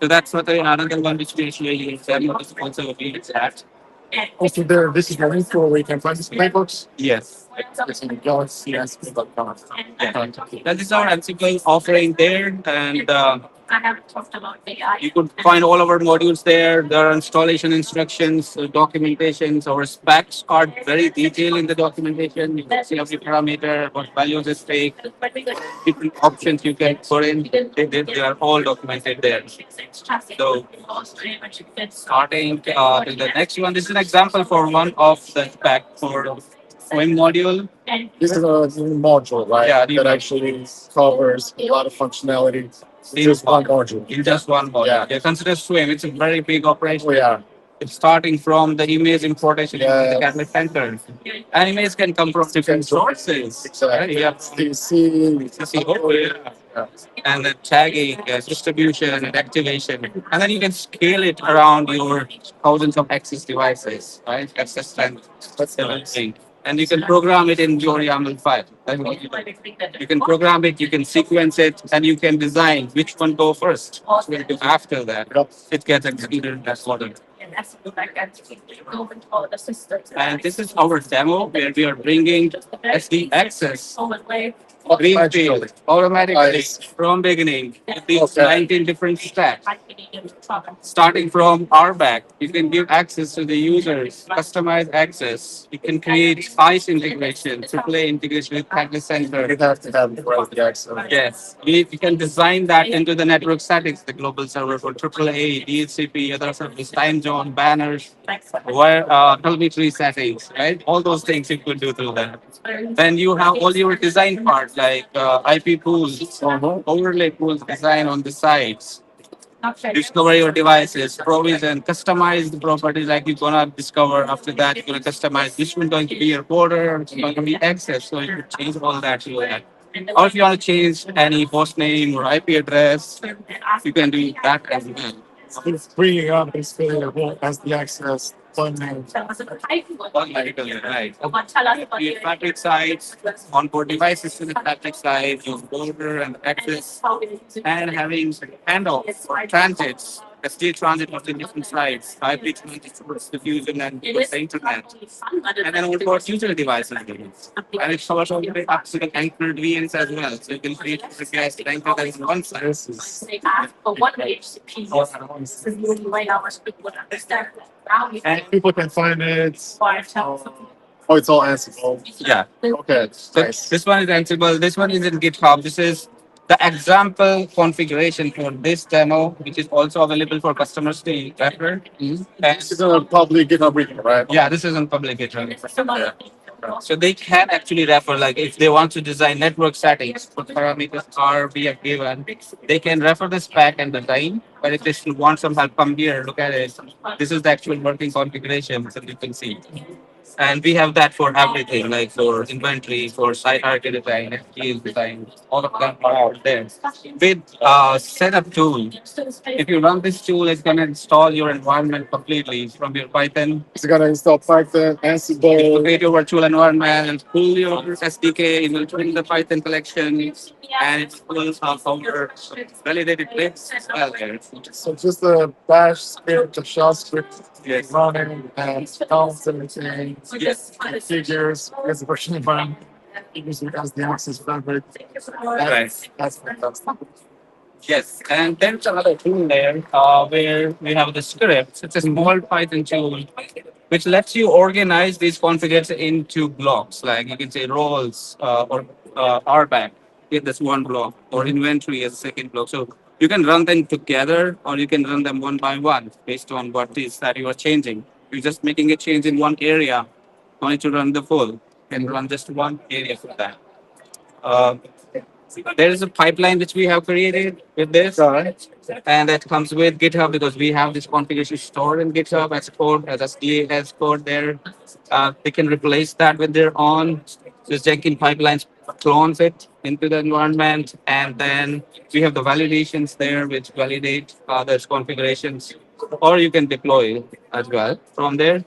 So that's what another one which we actually use, and is also a that.
Also, there, this is the link for where you can find these playbooks.
Yes.
It's in the galaxy.com.
Yeah. That is our Ansible offering there, and you could find all of our modules there. There are installation instructions, documentations. Our specs are very detailed in the documentation. You can see every parameter, what values it take, different options you can put in. They are all documented there. So starting to the next one, this is an example for one of the spec for swim module.
This is a new module, right?
Yeah,
that actually covers a lot of functionality.
In
Just one module.
in just one module.
Yeah.
Yeah, consider swim. It's a very big operation.
Oh, yeah.
It's starting from the image importation into the
Yeah.
Catalyst Center. And images can come from different sources.
Exactly.
Yeah.
CC.
Oh, yeah. And then tagging, distribution, and activation. And then you can scale it around your thousands of access devices, right? That's the strength.
That's nice.
Thing. And you can program it in your YAML file. That's what you do. You can program it, you can sequence it, and you can design which one go first, which one go after that.
Yep.
It gets executed in that order. And this is our demo where we are bringing SD access greenfield automatically
Nice.
from beginning with these
Okay.
19 different stacks. Starting from our back, you can give access to the users, customize access. You can create ICE integration, AAA integration with Catalyst Center.
You have to have the right access.
Yes, we can design that into the network settings, the global server for AAA, DHCP, other service, time zone, banners, where telemetry settings, right? All those things you could do through that. Then you have all your design parts like IP pools, overlay pools design on the sides. Discover your devices, provision, customize the properties like you're gonna discover. After that, you're gonna customize which one going to be your border, it's going to be access. So you can change all that to that. Or if you want to change any host name or IP address, you can do that as well.
It's bringing up basically the whole as the access.
Automatically, right? Your fabric sites, onboard devices to the fabric site, your border and access, and having handoff for transits, the state transit of the different sites, IP transit towards the fusion and towards the internet, and then onboard user devices. And it covers all the way up to the anchored VNs as well. So you can create the gas anchor that is on one side.
This is
And
people can find it. Oh, it's all Ansible.
yeah.
Okay,
So
nice.
this one is Ansible. This one is in GitHub. This is the example configuration for this demo, which is also available for customers to refer.
This
And
is a public GitHub repo, right?
yeah, this is on public GitHub. So they can actually refer, like if they want to design network settings, what parameters are we have given, they can refer the spec and the time. But if they still want some help, come here, look at it. This is the actual working configuration, so you can see. And we have that for everything, like for inventory, for site hierarchy design, FTL design, all of them are out there. With setup tool, if you run this tool, it's gonna install your environment completely from your Python.
It's gonna install Python,
It will
Ansible.
create your virtual environment, pull your SDK, it will bring the Python collection, and it pulls out our validated clips as well there.
So just a bash script, a shell script,
Yes.
running and counts everything.
Yes.
Figures, there's the virtual environment. Figures as the access fabric.
Right.
That's fantastic.
Yes, and there's another tool there where we have the scripts. It's a small Python tool which lets you organize these configures into blocks. Like you can say roles or RBAC, if that's one block, or inventory as a second block. So you can run them together or you can run them one by one based on what is that you are changing. You're just making a change in one area, only to run the full. You can run just one area for that. Uh, there is a pipeline which we have created with this, and that comes with GitHub because we have this configuration stored in GitHub as code, as SDA has code there. They can replace that with their own. This Jenkins pipelines clones it into the environment, and then we have the validations there which validate those configurations, or you can deploy as well from there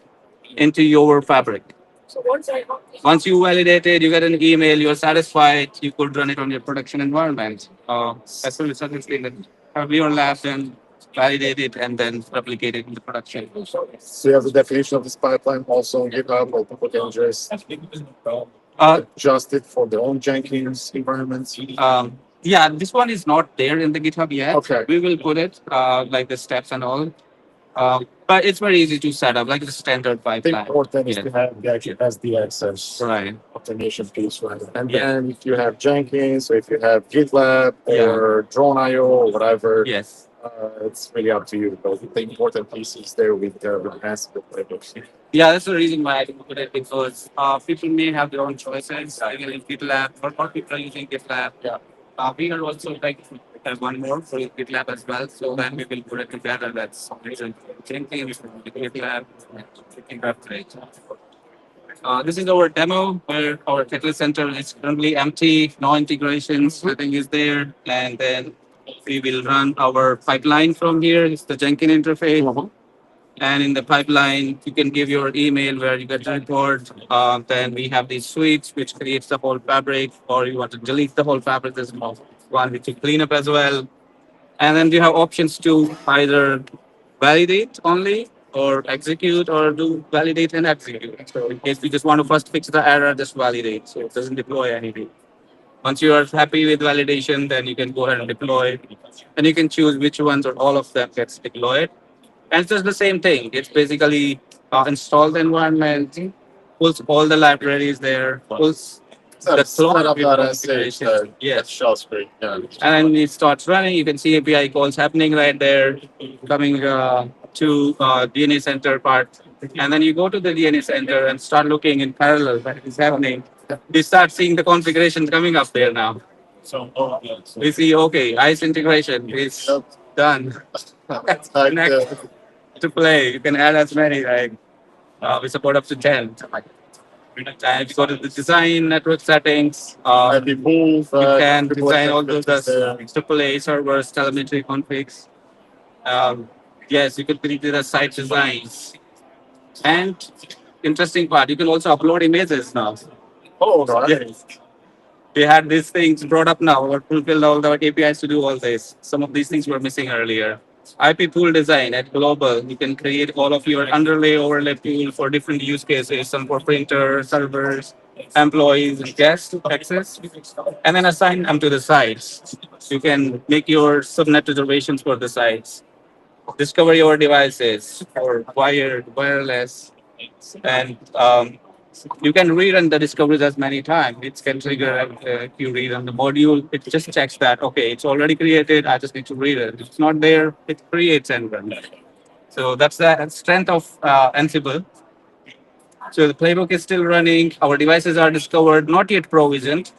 into your fabric. Once you validate it, you get an email, you're satisfied, you could run it on your production environment. As soon as something that have your lab then validate it and then replicate it in the production.
So you have the definition of this pipeline also on GitHub, or people can just
Uh,
adjust it for their own Jenkins environments.
yeah, this one is not there in the GitHub yet.
Okay.
We will put it like the steps and all. But it's very easy to set up, like the standard
The
pipeline.
important is
Yeah.
to have the actual SD access
Right.
automation piece, right? And
Yeah.
then if you have Jenkins, or if you have GitLab
Yeah.
or Drone.io or whatever,
Yes.
it's really up to you. But the important piece is there with the Ansible playbooks.
Yeah, that's the reason why I didn't put it because people may have their own choices. Even in GitLab, or people are using GitLab.
Yeah.
We are also like have one more for GitLab as well. So then we will put it together. That's Jenkins, GitLab, GitLab. This is our demo where our Catalyst Center is currently empty, no integrations, nothing is there. And then we will run our pipeline from here. It's the Jenkins interface. And in the pipeline, you can give your email where you get the report. Then we have these suites, which creates the whole fabric, or you want to delete the whole fabric. There's one which you clean up as well. And then you have options to either validate only or execute or do validate and execute. So in case we just want to first fix the error, just validate. So it doesn't deploy anything. Once you are happy with validation, then you can go ahead and deploy. And you can choose which ones or all of them gets deployed. And it's just the same thing. It's basically install the environment, pulls all the libraries there, pulls the
Set up that
configuration.
SH,
Yes.
shell script. Yeah.
And it starts running. You can see API calls happening right there, coming to DNA center part. And then you go to the DNA center and start looking in parallel what is happening. You start seeing the configurations coming up there now. We see, okay, ICE integration is done.
That's like
Next to play, you can add as many, like we support up to 10. And if you go to the design network settings,
IP pools,
you can
report
design all those
activities there.
AAA servers, telemetry configs. Yes, you could create the site designs. And interesting part, you can also upload images now.
Oh, right.
Yes. We had these things brought up now, or fulfilled all the APIs to do all this. Some of these things were missing earlier. IP pool design at global, you can create all of your underlay, overlay pool for different use cases, some for printer, servers, employees, and guest access, and then assign them to the sites. You can make your subnet reservations for the sites, discover your devices for wired, wireless, and you can rerun the discoveries as many times. It can trigger if you rerun the module. It just checks that, okay, it's already created. I just need to rerun. If it's not there, it creates and runs. So that's the strength of Ansible. So the playbook is still running. Our devices are discovered, not yet provisioned.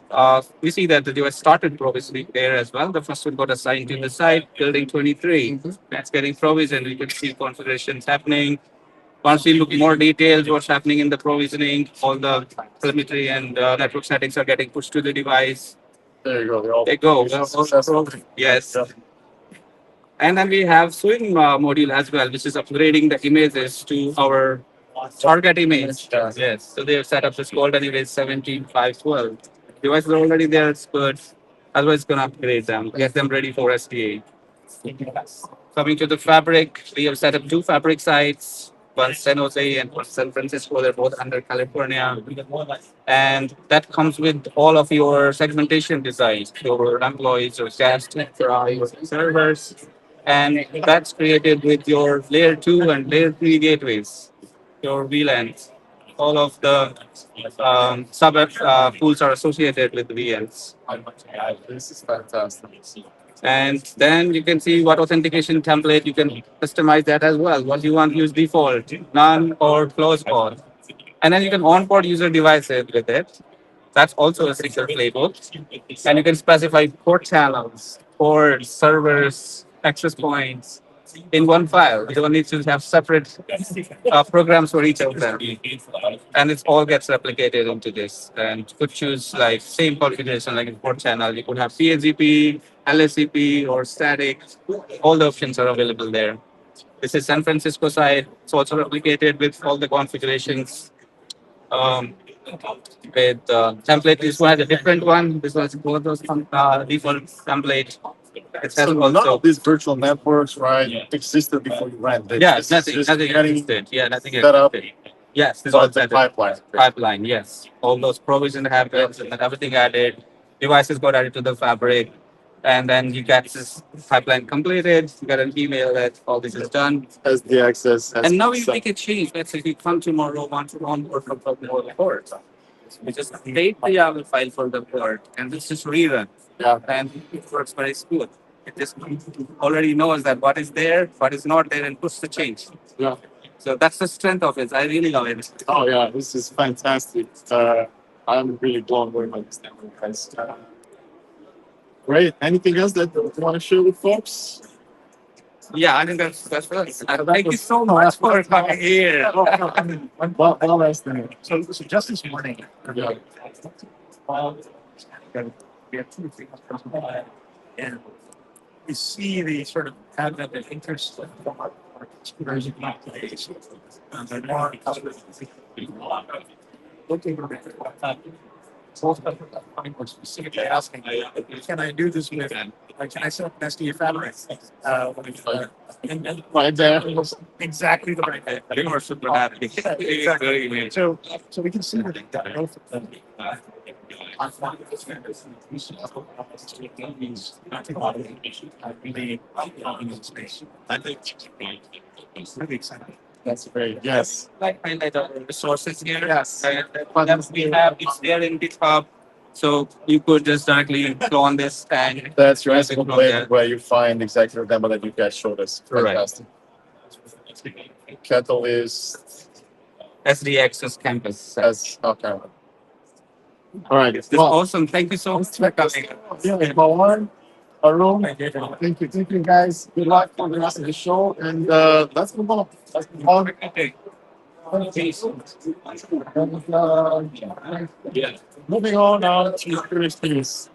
We see that the device started provisioning there as well. The first one got assigned to the site, building 23. That's getting provisioned. We can see configurations happening. Once we look more details, what's happening in the provisioning, all the telemetry and network settings are getting pushed to the device.
There you go.
They go. Yes. And then we have swing module as well, which is upgrading the images to our target image. Yes. So they have set up this golden image 17512. Devices are already there, it's good. Otherwise, it's going to upgrade them, get them ready for SDA. Coming to the fabric, we have set up two fabric sites, one San Jose and one San Francisco. They're both under California. And that comes with all of your segmentation designs, your employees, your guests, your servers. And that's created with your layer 2 and layer 3 gateways, your VLANs. All of the sub pools are associated with VLANs.
This is fantastic.
And then you can see what authentication template you can customize that as well. What you want to use default, none or close all. And then you can onboard user devices with it. That's also a single playbook. And you can specify port channels, ports, servers, access points. in one file. You don't need to have separate programs for each of them, and it all gets replicated into this. And you could choose like same configuration like in port channel. You could have PHP, LSCP, or static. All the options are available there. This is San Francisco side. It's also replicated with all the configurations. Um, with template, this one has a different one. This one's both those default template. It has
So none
also
of these virtual networks, right, existed before you ran this.
yeah,
This is
nothing,
just
nothing
getting
existed. Yeah, nothing
set up
existed. Yes, this
by
all
the
set
pipeline.
pipeline. Yes, all those provision happens and then everything added. Devices got added to the fabric, and then you get this pipeline completed. You get an email that all this is done.
As the access has
And now you
set.
make a change. Let's say you come tomorrow, want to onboard from the port. You just create the YAML file for the port and it's just rerun.
Yeah.
And it works very smooth. It just already knows that what is there, what is not there, and puts the change.
Yeah.
So that's the strength of it. I really love it.
Oh yeah, this is fantastic. I'm really blown away by this network, guys. Great. Anything else that you want to share with folks?
Yeah, I think that's us. Thank you so much for coming here.
Well, nice thing.
So just this morning,
Yeah.
we have 2 or 3 customers, and we see the sort of advent of interest from our customers in place. And more customers looking at most customers are coming more specifically asking, can I do this with, can I set up an SD fabric? And
Right there.
exactly the right.
You are super happy.
Exactly. So we can see that both of them. I think it's really exciting.
That's great. Yes.
Like highlight our resources here.
Yes.
And what we have, it's there in GitHub. So you could just directly clone this and
That's your
Yes,
answer
from there.
where you find exactly the demo that you guys showed us.
Correct.
Fantastic. Catalyst
SDX's campus.
as okay. All right.
It's awesome. Thank you so much for coming.
Yeah, Pawan, Arun, thank you guys. Good luck for the rest of the show. And let's move on. Let's move on. And, moving on now to curious news.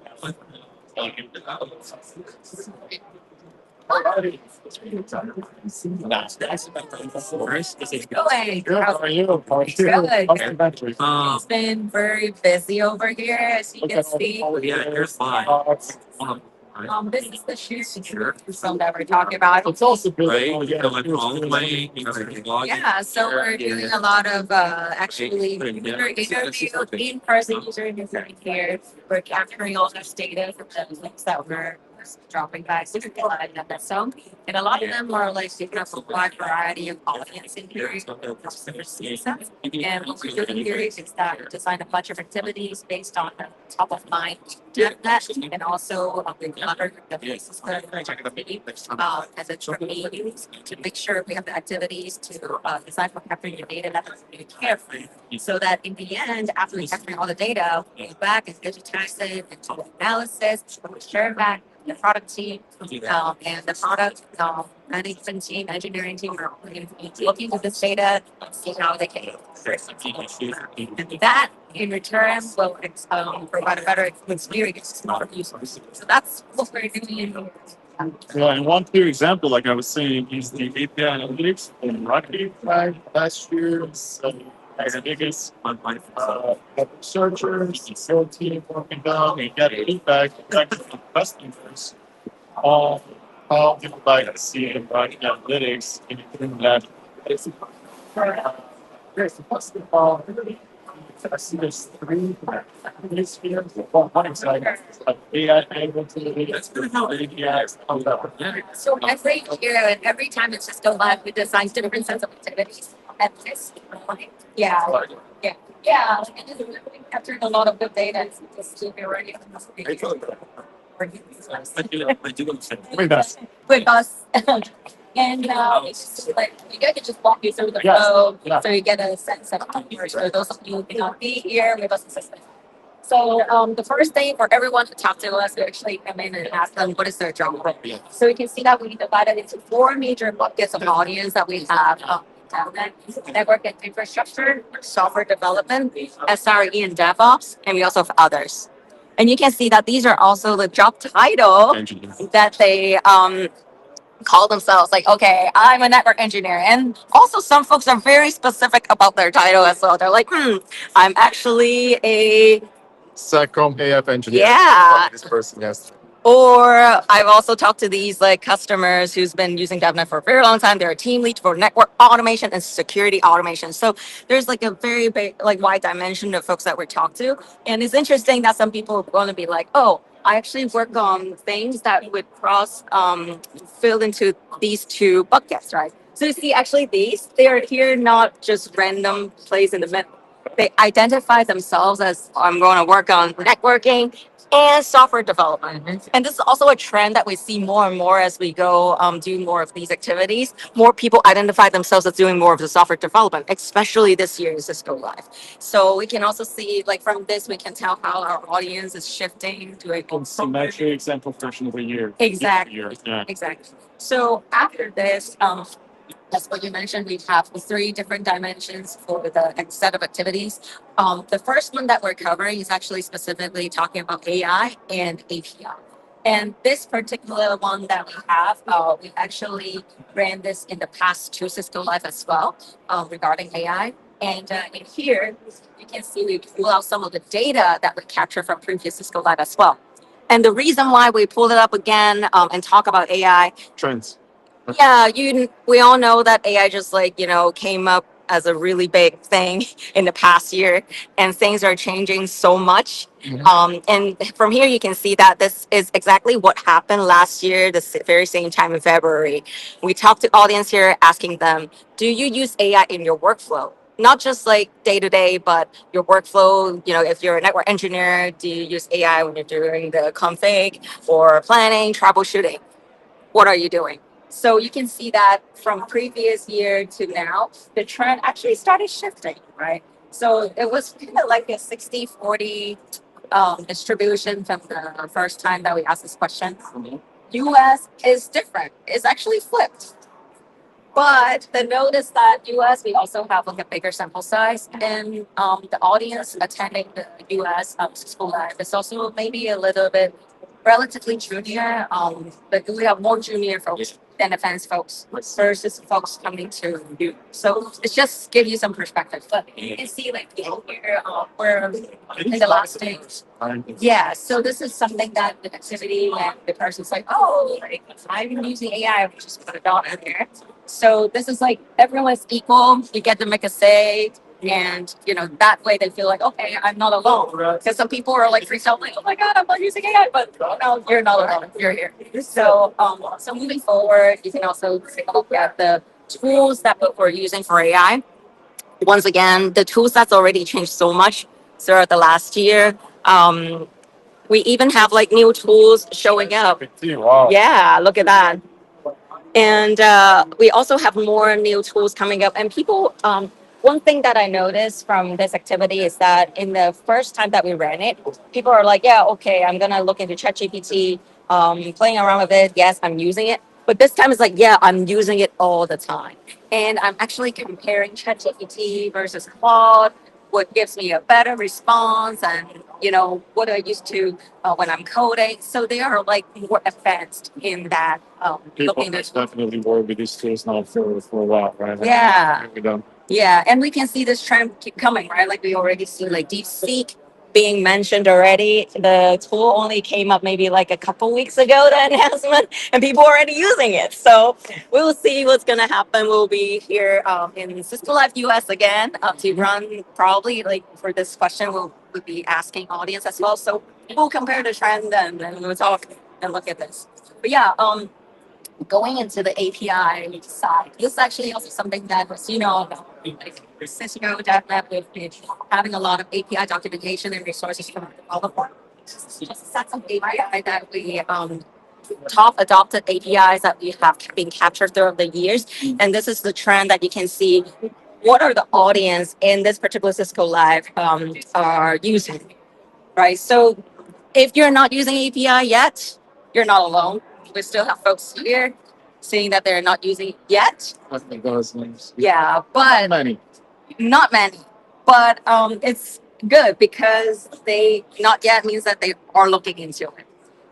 Going.
Good. How are you? How are you?
Good.
How's the battery?
It's been very busy over here, as you can see. This is the shoe security zone that we're talking about.
It's also good.
Yeah, so we're doing a lot of actually user interview, in-person user interview here. We're capturing all this data from the links that we're dropping back to the NetGru Zone. And a lot of them are like we have a wide variety of audience in here. And what we're doing here is that design a bunch of activities based on the top of mind DevNet and also we collaborate with the Cisco as a training to make sure we have the activities to design for capturing your data that you care for. So that in the end, after we capture all the data, we go back and digitize it into analysis, we share it back the product team and the product management team, engineering team are looking at this data and see how they can. And that in return will provide a better experience for users. So that's what we're doing.
Yeah, and one clear example, like I was saying, is the API analytics in Rocket last year. So as the biggest researchers, the sales team working down and get feedback from customers on how they would like to see the Rocket analytics in that. First of all, I see there's 3 spheres. One is like AI able to APIs.
So every year and every time it's just go live, we design different sets of activities. At this point, yeah. And just really capturing a lot of good data and just keep it ready.
With us.
With us. And it's just like you guys can just walk you through the flow, so you get a sense of numbers for those of you who cannot be here with us. So the first thing for everyone to talk to us, we actually come in and ask them what is their job role. So you can see that we divided into four major buckets of audience that we have. Network and infrastructure, software development, SRE and DevOps, and we also have others. And you can see that these are also the job title that they call themselves. Like, okay, I'm a network engineer. And also some folks are very specific about their title as well. They're like, I'm actually a
SecCom AF engineer.
Yeah.
This person, yes.
Or I've also talked to these like customers who's been using DevNet for a very long time. They're a team lead for network automation and security automation. So there's like a very big, like wide dimension of folks that we talk to. And it's interesting that some people are going to be like, oh, I actually work on things that would cross fill into these two buckets, right? So you see, actually these, they are here not just random place in the middle. They identify themselves as I'm going to work on networking and software development. And this is also a trend that we see more and more as we go do more of these activities. More people identify themselves as doing more of the software development, especially this year in Cisco Live. So we can also see, like from this, we can tell how our audience is shifting to a
Symmetry example version of a year.
Exactly.
Yeah.
Exactly. So after this, that's what you mentioned. We have three different dimensions for the set of activities. The first one that we're covering is actually specifically talking about AI and API. And this particular one that we have, we actually ran this in the past two Cisco Live as well regarding AI. And in here, you can see we pull out some of the data that we captured from previous Cisco Live as well. And the reason why we pulled it up again and talk about AI,
Trends.
yeah, we all know that AI just like, came up as a really big thing in the past year, and things are changing so much. And from here, you can see that this is exactly what happened last year, the very same time in February. We talked to audience here asking them, do you use AI in your workflow? Not just like day to day, but your workflow. If you're a network engineer, do you use AI when you're doing the config or planning, troubleshooting? What are you doing? So you can see that from previous year to now, the trend actually started shifting, right? So it was kind of like a 60-40 distribution from the first time that we asked this question. US is different. It's actually flipped. But the note is that US, we also have like a bigger sample size, and the audience attending the US school life is also maybe a little bit relatively junior. But we have more junior folks than advanced folks versus folks coming to you. So it's just give you some perspective. But you can see like here, we're in the last stage. Yeah, so this is something that the activity when the person's like, oh, like I'm using AI, we just put a dot in there. So this is like everyone's equal. You get to make a say, and that way they feel like, okay, I'm not alone. Because some people are like freaked out, like, oh my god, I'm not using AI, but no, you're not alone. You're here. So so moving forward, you can also take a look at the tools that we're using for AI. Once again, the tool sets already changed so much throughout the last year. We even have like new tools showing up.
Wow.
Yeah, look at that. And we also have more new tools coming up. And people, one thing that I noticed from this activity is that in the first time that we ran it, people are like, yeah, okay, I'm going to look into ChatGPT, playing around with it. Yes, I'm using it. But this time it's like, yeah, I'm using it all the time. And I'm actually comparing ChatGPT versus Claude, what gives me a better response, and what I used to when I'm coding. So they are like more advanced in that.
People
Looking at
definitely work with these tools now for a while, right?
Yeah.
We don't.
Yeah, and we can see this trend keep coming, right? Like we already see like DeepSeek being mentioned already. The tool only came up maybe like a couple weeks ago, the announcement, and people are already using it. So we'll see what's gonna happen. We'll be here in Cisco Live US again to run probably like for this question. We'll be asking audience as well. So we'll compare the trend and we'll talk and look at this. But yeah, going into the API side, this is actually also something that, like Cisco DevNet, we've been having a lot of API documentation and resources from developers. Just sets of API that we top adopted APIs that we have been captured throughout the years, and this is the trend that you can see. What are the audience in this particular Cisco Live are using? right? So if you're not using API yet, you're not alone. We still have folks here saying that they're not using it yet.
I think those names.
Yeah, but
Many.
not many. But it's good because they not yet means that they are looking into it,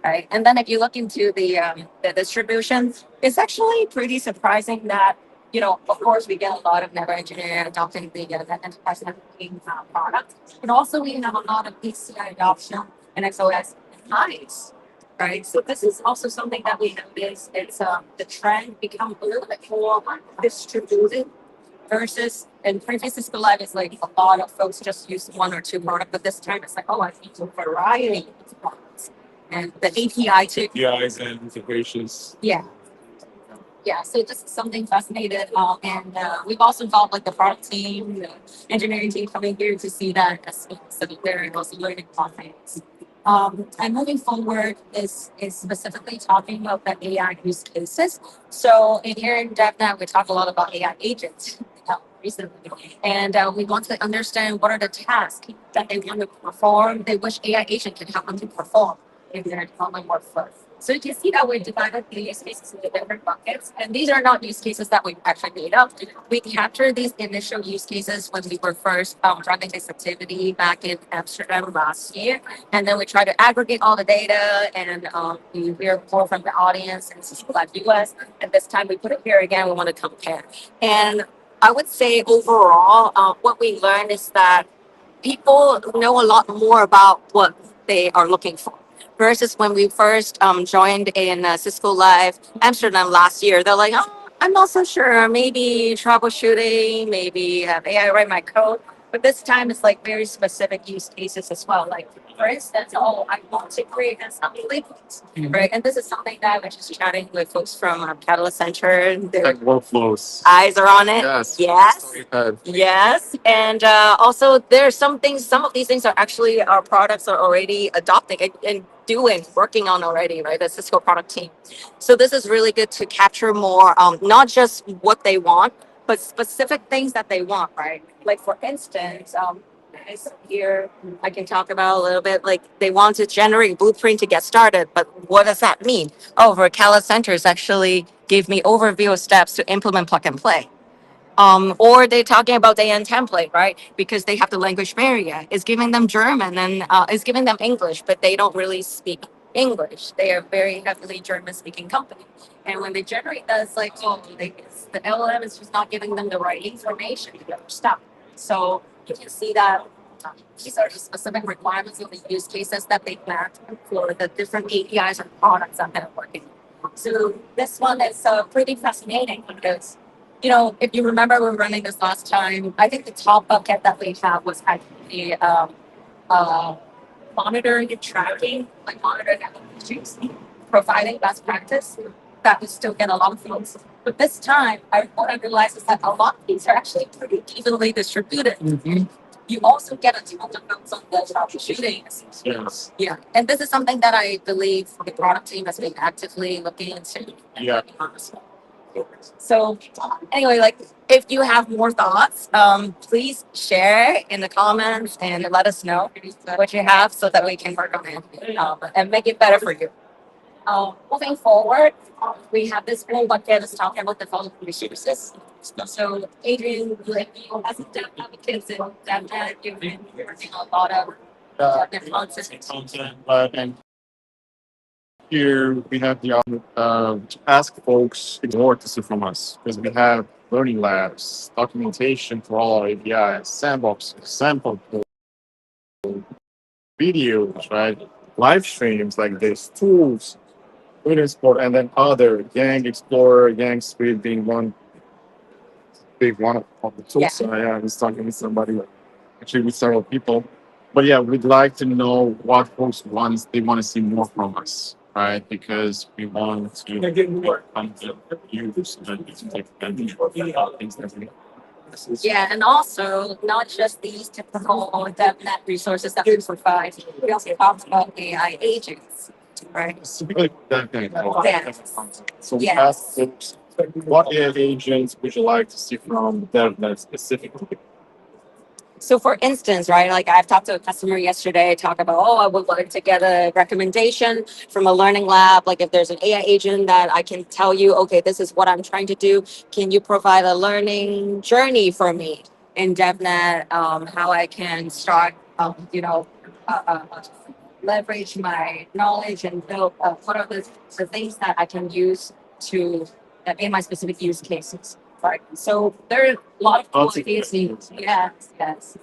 right? And then if you look into the distribution, it's actually pretty surprising that of course we get a lot of network engineering adopting the net enterprise networking product, but also we have a lot of PCI adoption and XOS highs. Right, so this is also something that we notice. It's the trend become a little bit more distributed versus in previous Cisco Live is like a lot of folks just use one or two product, but this time it's like, oh, I need a variety of products. And the API too.
APIs and integrations.
Yeah. Yeah, so just something fascinating. And we've also involved like the product team, the engineering team coming here to see that as well. So they're also learning about things. And moving forward is specifically talking about the AI use cases. So in here in DevNet, we talk a lot about AI agents recently, and we want to understand what are the tasks that they want to perform. They wish AI agent can help them to perform in their development workflow. So you can see that we divided the use cases into different buckets, and these are not use cases that we actually made up. We captured these initial use cases when we were first running this activity back in Amsterdam last year, and then we try to aggregate all the data and we hear more from the audience and Cisco Live US. And this time we put it here again. We want to compare, and I would say overall, what we learned is that people know a lot more about what they are looking for versus when we first joined in Cisco Live Amsterdam last year. They're like, oh, I'm not so sure. Maybe troubleshooting, maybe have AI write my code. But this time it's like very specific use cases as well. Like, for instance, oh, I want to create an assembly, right? And this is something that I was just chatting with folks from Catalyst Center. Their
Like workflows.
eyes are on it.
Yes.
Yes.
Had.
Yes, and also there are some things. Some of these things are actually our products are already adopting and doing, working on already, right? The Cisco product team. So this is really good to capture more, not just what they want, but specific things that they want, right? Like for instance, here I can talk about a little bit. Like they want to generate blueprint to get started, but what does that mean? Oh, Vercala Centers actually gave me overview of steps to implement plug and play. Or they're talking about the end template, right? Because they have the language barrier. It's giving them German and it's giving them English, but they don't really speak English. They are very heavily German speaking company. And when they generate that, it's like, oh, the LLM is just not giving them the right information to get their stuff. So you can see that these are the specific requirements of the use cases that they mapped for the different APIs or products that they're working on. So this one is pretty fascinating because if you remember, we were running this last time. I think the top bucket that we have was actually monitoring and tracking, like monitoring issues, providing best practice. That we still get a lot of things. But this time, what I realized is that a lot of these are actually pretty evenly distributed. You also get a ton of notes on the troubleshooting.
Yes.
Yeah, and this is something that I believe the product team has been actively looking into.
Yeah.
So anyway, like if you have more thoughts, please share in the comments and let us know what you have so that we can work on it and make it better for you. Moving forward, we have this whole bucket that's talking about development resources. So Adrian, like you as a advocates in DevNet, you've been working on a lot of DevNet content.
And here we have the to ask folks more to see from us because we have learning labs, documentation for all our APIs, sandbox, sample videos, right? Live streams like this, tools, Windows Sport, and then other Gang Explorer, Gang Speed being one big one of the tools.
Yeah.
So yeah, I was talking with somebody, actually with several people. But yeah, we'd like to know what folks want. They want to see more from us, right? Because we want to come to use so that we can take advantage of things that we.
Yeah, and also not just these typical DevNet resources that we provide. We also talked about AI agents, right?
Specifically that thing.
Yes.
So we
Yes.
asked folks, what AI agents would you like to see from DevNet specifically?
So for instance, right, like I've talked to a customer yesterday, talk about, oh, I would like to get a recommendation from a learning lab. Like if there's an AI agent that I can tell you, okay, this is what I'm trying to do. Can you provide a learning journey for me in DevNet? How I can start, uh, uh, uh, leverage my knowledge and build, what are the things that I can use to, in my specific use cases. Right. So there are a lot of cool
Lots of
ideas.
things.
Yes, yes.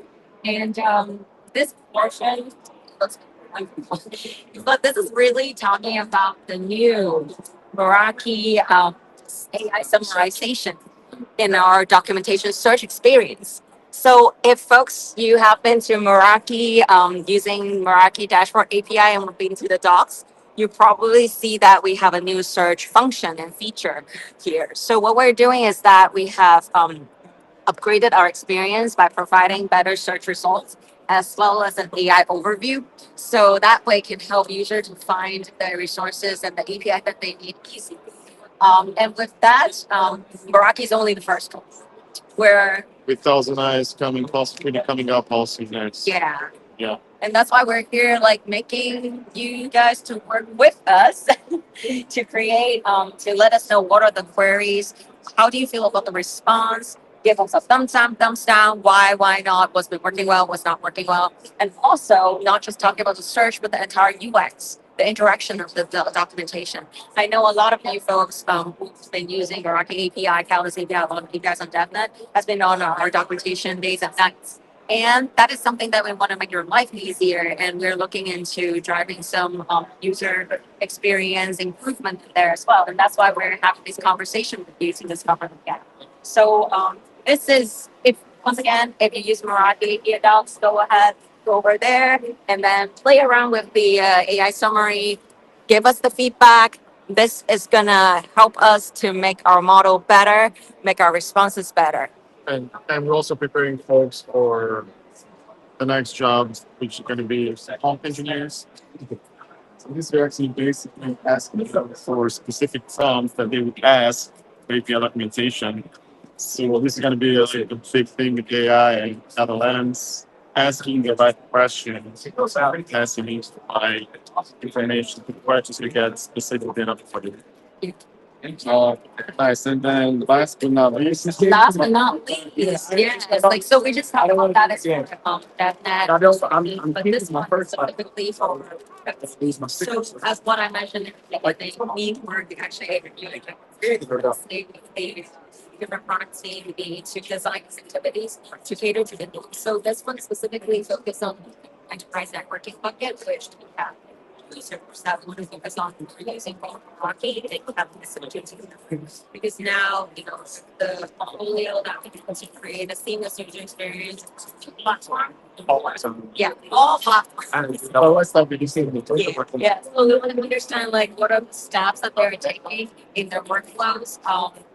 And this portion, but this is really talking about the new Meraki AI summarization in our documentation search experience. So if folks, you have been to Meraki using Meraki dashboard API and we've been to the docs, you probably see that we have a new search function and feature here. So what we're doing is that we have upgraded our experience by providing better search results as well as an AI overview. So that way can help users to find the resources and the API that they need easily. And with that, Meraki is only the first one. Where
With Thousand Eyes coming, possibly coming up also next.
yeah.
Yeah.
And that's why we're here, like making you guys to work with us to create, to let us know what are the queries, how do you feel about the response, give us a thumbs up, thumbs down, why not, what's been working well, what's not working well, and also not just talking about the search, but the entire UX, the interaction of the documentation. I know a lot of you folks who've been using Meraki API, Caldas API, a lot of you guys on DevNet has been on our documentation days and nights. And that is something that we want to make your life easier. And we're looking into driving some user experience improvement there as well. And that's why we're having this conversation with you to discover the gap. So this is, if once again, if you use Meraki API docs, go ahead, go over there and then play around with the AI summary, give us the feedback. This is going to help us to make our model better, make our responses better.
And we're also preparing folks for the next jobs, which are going to be prompt engineers. So these are actually basically asking for specific prompts that they would ask for API documentation. So this is going to be like a big thing with AI and LLMs, asking the right questions, asking me to provide information to questions to get specific data for you. Uh, nice. And then last but not least,
Last but not least, yes, like, so we just talked about that as that, but this one specifically for. So as what I mentioned, like they need work actually reviewing different products need to design these activities to cater to the needs. So this one specifically focus on enterprise networking bucket, which we have users that want to focus on using Meraki, they have this opportunity because now, the portfolio that we can to create a seamless user experience platform. Yeah, all platforms.
oh, let's start with the
Yeah, so we want to understand like what are the steps that they're taking in their workflows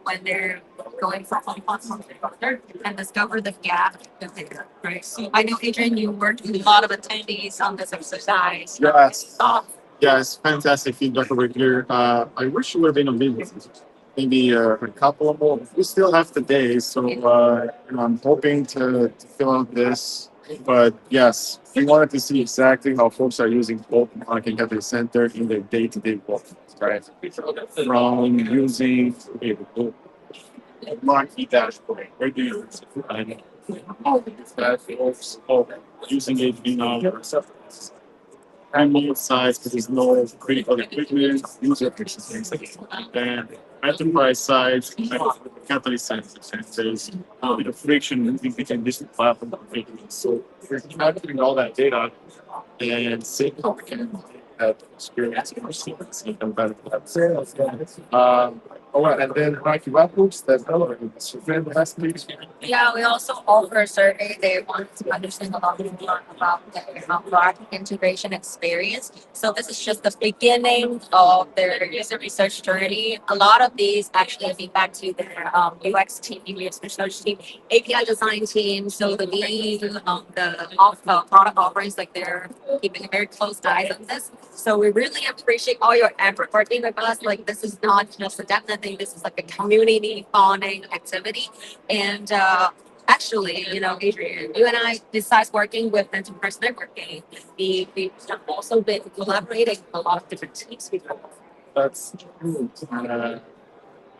when they're going from one platform to another and discover the gap that they're right. So I know Adrian, you worked with a lot of attendees on this exercise.
Yes. Yes, fantastic feedback over here. I wish you would have been a bit, maybe a couple of more. We still have the day, so I'm hoping to fill out this. But yes, we wanted to see exactly how folks are using both marketing capital center in their day-to-day work, right? From using a marketing dashboard, where do you use it? And that folks using it in our handle size because there's no critical equipment, user efficiency, and enterprise size, catalyst sense, and there's a bit of friction moving between different platforms. So we're capturing all that data and seeing how we can have experience in our sequence and better all right, and then Mikey Rappers, that's fantastic.
Yeah, we also offer a survey. They want to understand a lot more about the market integration experience. So this is just the beginning of their user research journey. A lot of these actually feed back to their UX team, UX research team, API design team. So the lead, product offerings, like they're keeping a very close eye on this. So we really appreciate all your effort working with us. Like this is not just a DevNet thing. This is like a community bonding activity. And actually, Adrian, you and I, besides working with enterprise networking, we've also been collaborating with a lot of different teams before.
That's true.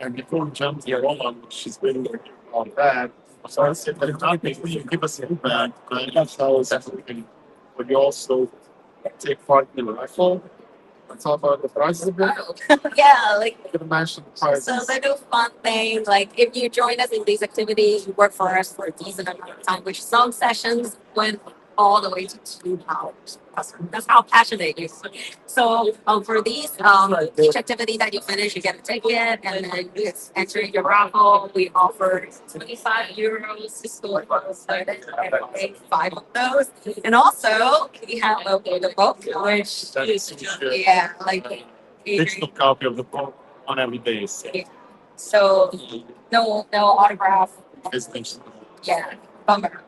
And before we jump to Roman, she's been working on that. So I said that maybe you give us feedback, right? That's how it's everything. But you also take part in the rifle. Let's talk about the prizes a bit.
Yeah, like
You can mention the prizes.
so they do fun things like if you join us in these activities, you work for us for a decent amount of time, which some sessions went all the way to 2 hours. That's how passionate you are. So for these, each activity that you finish, you get a ticket, and then you enter your raffle. We offer 25 euros Cisco Live 5 of those, and also we have the book, which
That is good.
yeah, like.
Digital copy of the book on every day.
So no autograph.
It's digital.
Yeah, bummer.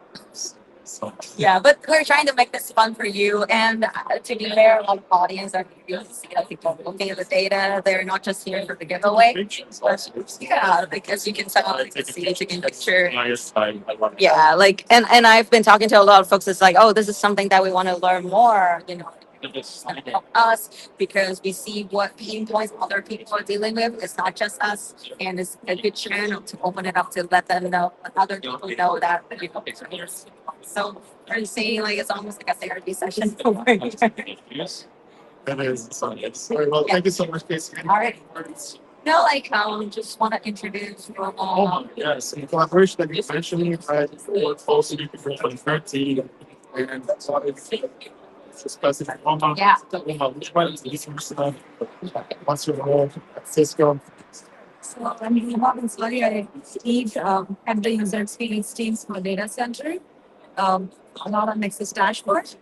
So,
Yeah, but we're trying to make this fun for you and to be fair, like audience are really see that people looking at the data. They're not just here for the giveaway.
pictures also.
Yeah, because you can tell, you can see, taking picture.
Nice. I love it.
Yeah, like and I've been talking to a lot of folks. It's like, oh, this is something that we want to learn more. It's gonna help us because we see what pain points other people are dealing with. It's not just us, and it's a good channel to open it up to let them know, let other people know that so we're saying like it's almost like a therapy session. All
Yes. It is. So, yes. All right, well, thank you so much, Casey.
right. No, like just want to introduce
Oh, yes. In collaboration that you mentioned, I work closely with the 13 and that's what it's discussing.
Yeah.
Which one is this stuff? What's your role at Cisco?
So I'm Robin Sorry, I lead have the user experience teams for data center. A lot of Nexus dashboard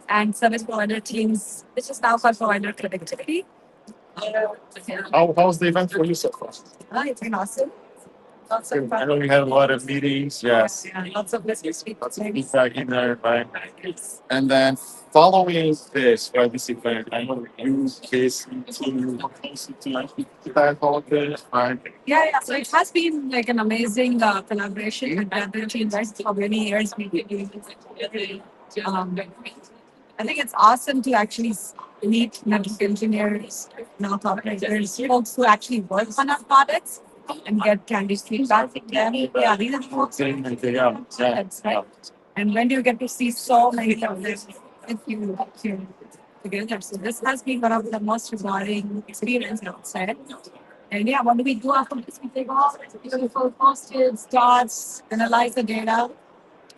and service provider teams, which is now called provider connectivity.
How's the event for you so far?
It's been awesome. Lots of
I
fun.
know you had a lot of meetings. Yes.
Yeah, lots of business
Lots of
maybe.
feedback in there, right? And then following this, right, this event, I know you, Casey, team, closely to that all of this, right?
Yeah. So it has been like an amazing collaboration with the other teams for many years. We've been doing this together. I think it's awesome to actually meet network engineers, not operators, folks who actually work on our products and get candid feedback from them. Yeah, these are the folks. That's right. And when do you get to see so many of them if you together? So this has been one of the most rewarding experiences, I would say. And yeah, what do we do after this? We take all beautiful post-its, dots, analyze the data,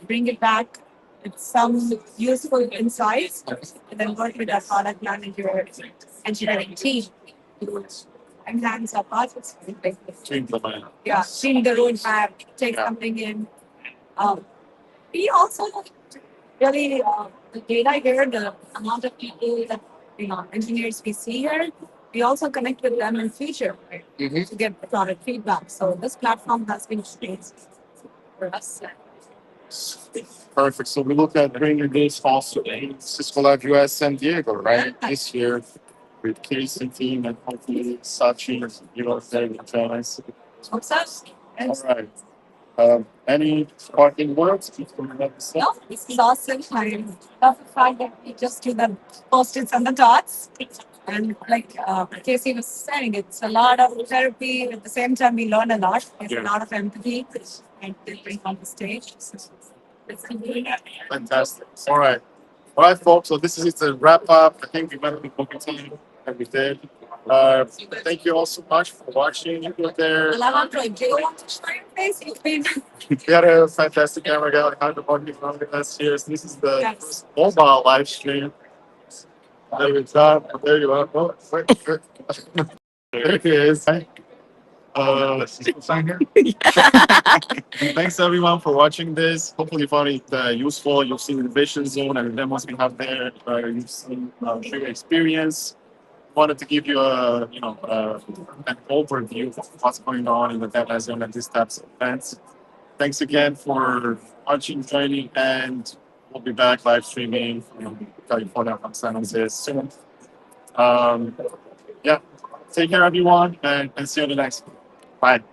bring it back with some useful insights, and then work with our product manager, engineering team to enhance our process.
To implement.
Yeah, seeing the roadmap, take
Yeah.
something in. We also really the data here, the amount of people that engineers we see here, we also connect with them in future right, to get product feedback. So this platform has been great for us.
Perfect. So we look at bringing this also in Cisco Live US San Diego, right? This year with Casey team and hopefully Sachi, there to join us.
What's up?
All right. Any parting words before we let this
No, this is awesome. I love the fact that we just do the post-its and the dots. And like Casey was saying, it's a lot of therapy. At the same time, we learn a lot. There's a lot of empathy and they bring on the stage. So it's
Fantastic. All right. All right, folks. So this is the wrap up. I think we met the booking team that we did. Thank you all so much for watching. You out there.
Alejandro, do you want to show your face? You've been
We had a fantastic camera guy, Alejandro Martin, from us here. So this is the first mobile live stream. There we go. There you are. Oh, wait. There he is. Sign here. Thanks everyone for watching this. Hopefully you found it useful. You've seen the Innovation Zone and the demos we have there. You've seen your experience. Wanted to give you an overview of what's going on in the DevNet Zone and these types of events. Thanks again for watching, joining, and we'll be back live streaming from California from San Jose soon. Yeah, take care everyone and see you on the next one. Bye.